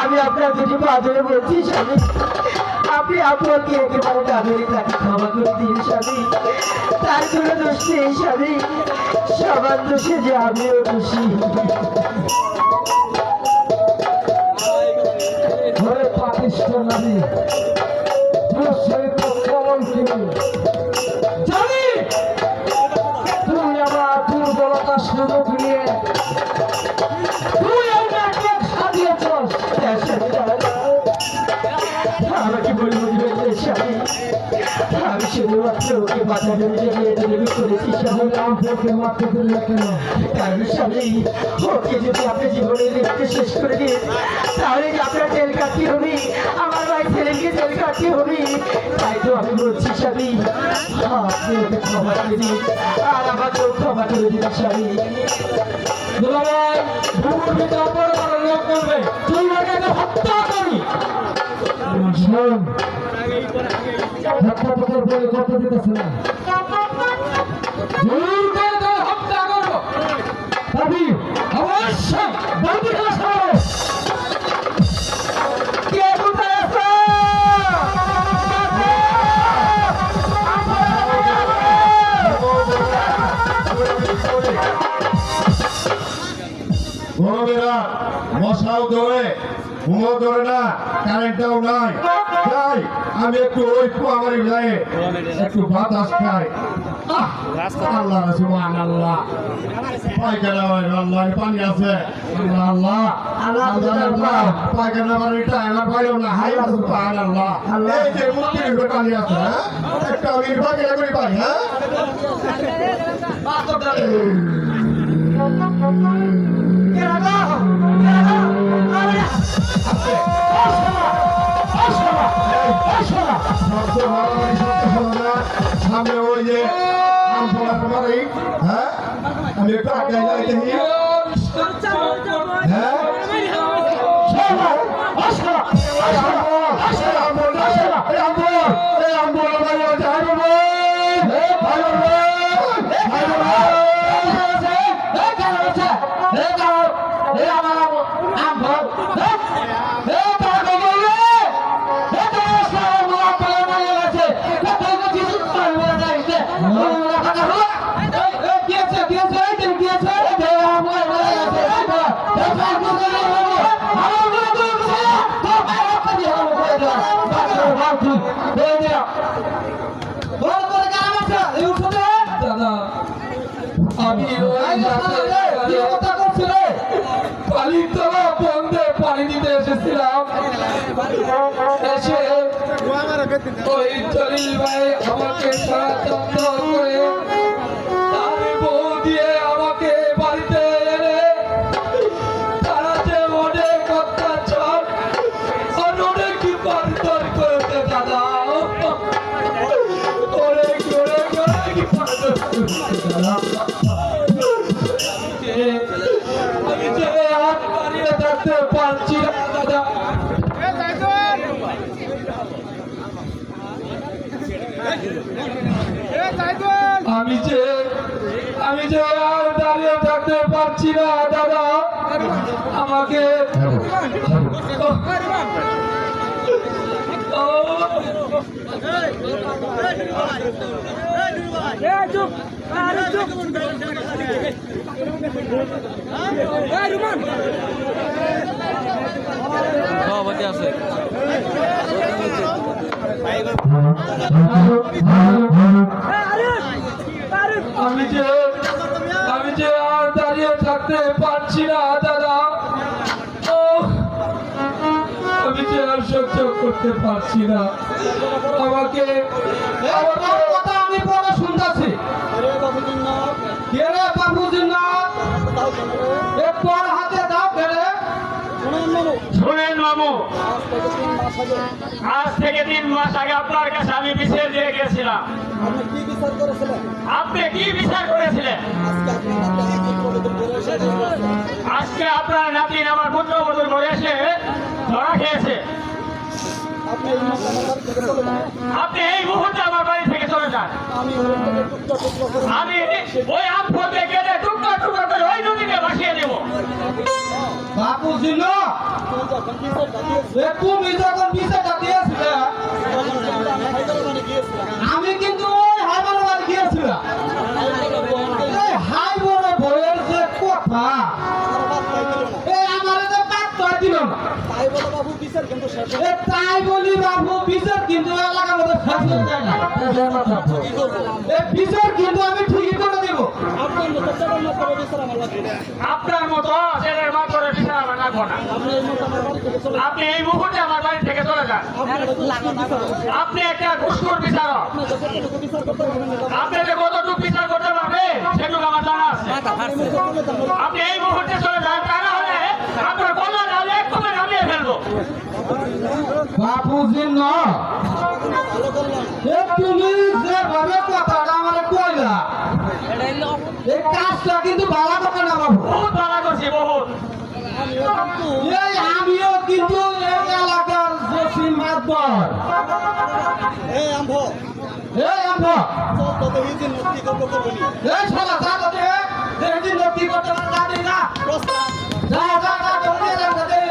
আমি আপনার দুটি বাজারে বলছি স্বামী আপনি আপনাকে একেবারে ডাবেরি তাকে ক্ষমা করে দিন স্বামী তার কোনো দোষ নেই স্বামী সবার দোষে যে আমিও দোষী ঘরে পাখির বলিষ্ঠ নারী তোর সহিত কমল কিনে জানি তুই আমার দুর্বলতার সুযোগ নিয়ে তুই আমাকে সাজিয়েছস। আমাকে বলবো স্বামী, আমি শুধুমাত্র ওকে বাঁচানোর জন্য এটা দেবী করেছি স্বামী। রামপুরকে মারতে দিলে কেন? কারণ স্বামী, ওকে যদি আপনি জীবনে লিখতে শেষ করে দিন তাহলে যে আপনার জেল কাটি হবে, আমার ভাই ছেলেকে জেল কাটি হবে। তাই তো আমি বলছি স্বামী, আপনি ওকে ক্ষমা করে দিন আর আমাকেও ক্ষমা করে দিন স্বামী। দুলাভাই ভূমির ভিতরে অপরাধ করার লোক করবে, তুই ওকে হত্যা করি। শোন, হত্যা তোর বলে কথা দিতেছে না। জোর করে তোর হত্যা করবো ভাবি, অবশ্যই বলবি না সবাই। কে কোথায় আছো? গরমেরা মশাও ধরে, ঘুমও ধরে না, কারেন্টটাও নাই। যাই আমি একটু ওই কুয়াবাড়ি যাই একটু বাতাস খাই। আল্লাহ সুবহান আল্লাহ, পায়খানা হয় আল্লাহ, পানি আছে আল্লাহ আল্লাহ আল্লাহ, পায়খানা বাড়িটা আমার বাইরেও না, হাই সুবহান আল্লাহ। এই যে মুক্তির উপরে পানি আছে, হ্যাঁ একটা আমি পায়খানা করে পাই, হ্যাঁ সামনে ওই যে বাড়ি, হ্যাঁ আমি একটু আগে যাই দেখি। হ্যাঁ আমি পানির তলা বন্ধে পানি দিতে এসেছিলাম, এসে ওই জলিল ভাই আমাকে ষড়যন্ত্র করে তার বউ দিয়ে আমাকে বাড়িতে এনে তারা যে অনেক অত্যাচার আর অনেক মারধর করেছে দাদা, অনেক অনেক অনেক মারধর করেছে দাদা। আমি যে হাত বাড়িয়ে থাকতে পারছি না দাদা। আমি যে আর দাঁড়িয়ে থাকতে পারছি না দাদা, আমাকে আমি যে আর দাঁড়িয়ে থাকতে পারছি না দাদা, আমি যে আর সহ্য করতে পারছি না। আমাকে কথা আমি পরে শুনতেছি। তোর হাতে দাও ফেলে। শুনেন মামু, আজ থেকে 3 মাস আগে আপনার কাছে আমি বিচার দিয়ে গেছিলাম। আপনি কি বিচার করেছিলেন? আজকে আপনার নাতিন আমার পুত্রবধূর ঘরে এসে ধরা খেয়েছে। আপনি এই মুহূর্তে আমার বাড়ি থেকে চলে যান। আমি ওই আমফলকে কেটে টুকরা টুকরা করে ওই নদীতে ভাসিয়ে দেব। বাপুজি না, তুমি যখন বিচারটা দিয়েছিলে আমি কিন্তু ওই হাইবালাবাদ গিয়েছিলাম। এই হাইবড় বইয়ের যে কথা, এই আমার পাত্তা দিল না। তাই তাই বলি বাবু বিচার কিন্তু এলাকার মধ্যে ফাঁসে যায় না এই বিচার কিন্তু আমি ঠিকই করে দেব আপনার মতো ছেলের মা করে বিচার আমার রাখবো না। আপনি এই মুহূর্তে আমার বাড়ি থেকে চলে যান। আপনি একটা ঘুষখোর বিচারক। আপনি যে কতটুকু বিচার করতে পারবেন সেটুকু আমার জানা আছে। আপনি এই মুহূর্তে চলে যান, তা না হলে আপনার কল্যাণ নামে এক কমে নামিয়ে ফেলবো। বাপুজি না তুমি যেভাবে কথাটা আমার কইলা এই কাজটা কিন্তু ভালো কথা না বাবু বহুত ভালো করছি, বহুত। এই আমিও কিন্তু এই এলাকার জসিম মাতবর এই আম্ভ এই শালা যা তো দেখি নতি করতে পারি না যা যা যা জলদি যা দে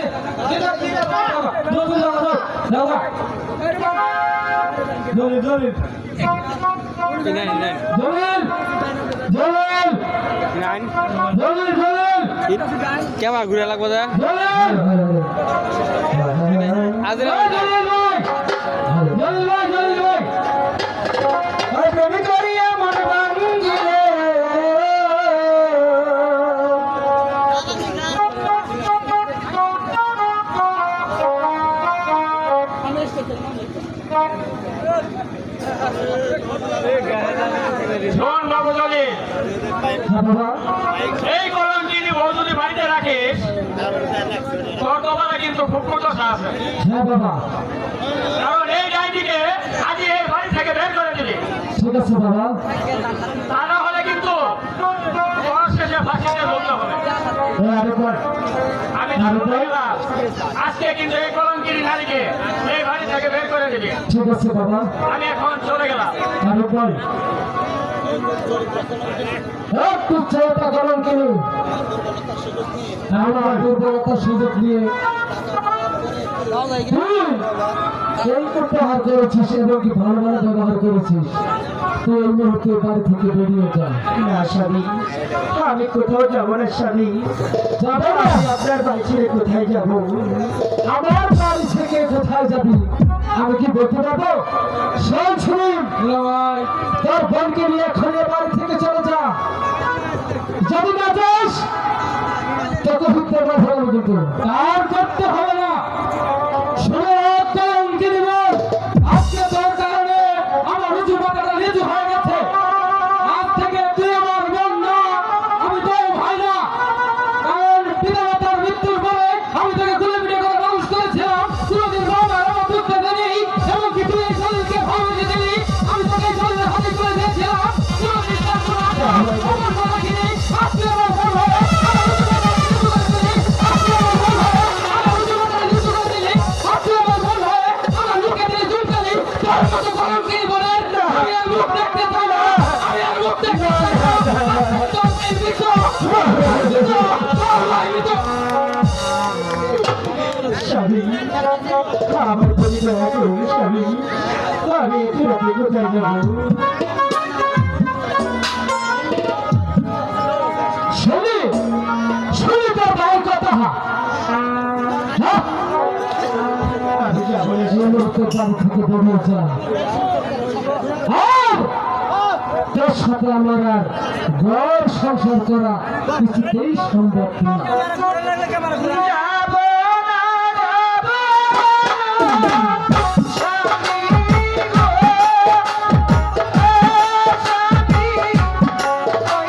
যেটা ঠিক আছে জলদি যাও যাও জলদি জলদি জলিল জলিল জলিল জলিল কেমন ঘুরে লাগবো যা জলিল আজ জলিল ভাই জলিল ভাই জলিল ভাই আরে প্রেমী করিয়া মন ভাঙিলে শোন বাবু জলিল, বাবা এই কলঙ্কিনী বউ যদি বাড়িতে রাখিস তোর কপালে কিন্তু খুব দশা আছে। হ্যাঁ বাবা কারণ এই ডাইনিকে আজই এই বাড়ি থেকে বের করে দিবি, ঠিক আছে বাবা তা না হলে কিন্তু তোর শেষে ফাঁসিতে ঝুলতে হবে। আরেকবার আমি তো বলে গেলাম, আজকে কিন্তু এই কলঙ্কিনী নারীকে এই বাড়ি থেকে বের করে দিবি। ঠিক আছে বাবা আমি এখন চলে গেলাম। আরেকবার একটু চেষ্টা করুন কিনি আমার দুর্বলতার সুযোগ নিয়ে তুই এই উপহার করেছিস এবং কি ভালো ভালো ব্যবহার করেছিস তুই এই মুহূর্তে বাড়ি থেকে বেরিয়ে যা না স্বামী, আমি কোথাও যাবো না স্বামী। যাবো না আমি আপনার বাড়ি ছেড়ে কোথায় যাবো? আমার বাড়ি থেকে কোথায় যাবি আমি কি বলতে পারবো শোন শুনি তোর বোনকে নিয়ে এখনই বাড়ি থেকে চলে যা যদি না যাস তোকে ঢুকতে পারবো না কিন্তু তার করতে হবে না শুনে অঙ্কিনী বল আজকে তোর কারণে আমার রুজু পাতাটা রিজু হয়ে গেছে আজ থেকে তুই আমার বোন না আমি তোর ভাই না কারণ পিতা মাতার মৃত্যুর পরে আমি তোকে তুলে পিঠে করে মানুষ করেছিলাম কোনোদিন বাবা আমার দুঃখ দেনি এমনকি তুই এই শরীরকে ভালোবেসে দিলি আমি তোকে এই শরীরের হাতে করে দিয়েছিলাম কোনোদিন তার কোনো আমার কথা কিনি আজকে আমার বোন হয়ে আমার রুজু পাতাটা রিজু করে দিলি আজকে আমার বোন হয়ে আমার রুজু পাতাটা রিজু করে দিলি আজকে আমার বোন হয়ে আমার লুকে দিলি জুলতে দিলি তোর মতো গরম কিনি বলে আমি আর মুখ দেখতে চাই না আমি আর মুখ দেখতে চাই না তোর এই মৃত্যু স্বামী, আমার প্রতি দয়া করুন স্বামী, আমি একটু রাতে কোথায় যাবো? শুনি শুনি তোর গায়ের কথা হ্যাঁ আমি যাবো না। এই মুহূর্তে বাড়ি থেকে বেরিয়ে যা আর তোর সাথে আমার আর ঘর সংসার করা কিছুতেই সম্ভব না যাবো না, যাবো না, স্বামী গো, স্বামী, ওই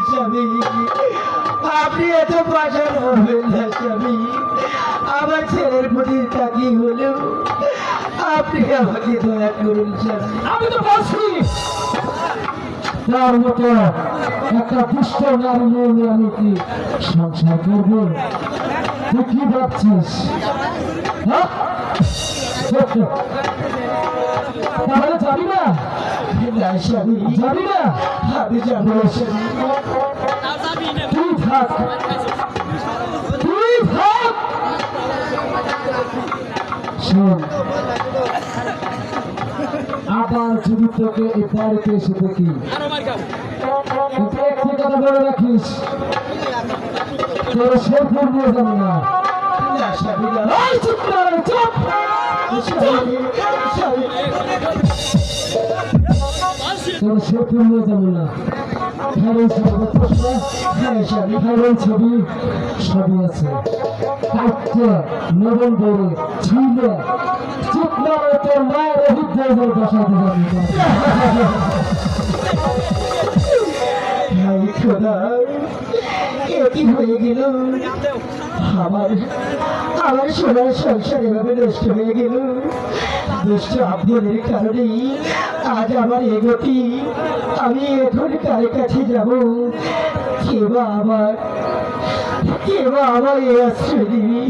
স্বামী, আপনি এত পাষাণ হবেন না স্বামী। আমার ছেলের প্রতি তাকিয়ে হলেও আপনি আমাকে দয়া করুন স্বামী। আমি তো বলছি তার মতো একটা দুষ্ট নারী নিয়ে আমি কি সংসার করবো? তুই কি ভাবছিস? হ্যাঁ? তাহলে যাবি না? না স্বামী, যাবি না? আমি যাবো না স্বামী। তুই থাক, তুই থাক। শোন, আবার যদি তোকে এই বাড়িতে এসে দেখি, একটি কথা বলে রাখিস, তোর শেরপুর নিয়ে যাবো না। না স্বামী, না এই চুপ কর, চুপ। স্বামী, স্বামী। তোর শেরপুর নিয়ে যাবো না। ঘরের ছবি দেখছিস না? হ্যাঁ স্বামী, ঘরের ছবি সবই আছে। কাটতে নবম করে ছিলে চুপ না করে তোর মায়ের হৃদয় বসাতে যাবি। হায় খোদা, এ কি হয়ে গেল? আমার আমার সোনার সংসার এভাবে নষ্ট হয়ে গেল। দুষ্ট আব্বুদের কারণেই আজ আমার এগোটি। আমি এখন কার কাছে যাব? কে বা আমার এই আশ্রয় দিবি?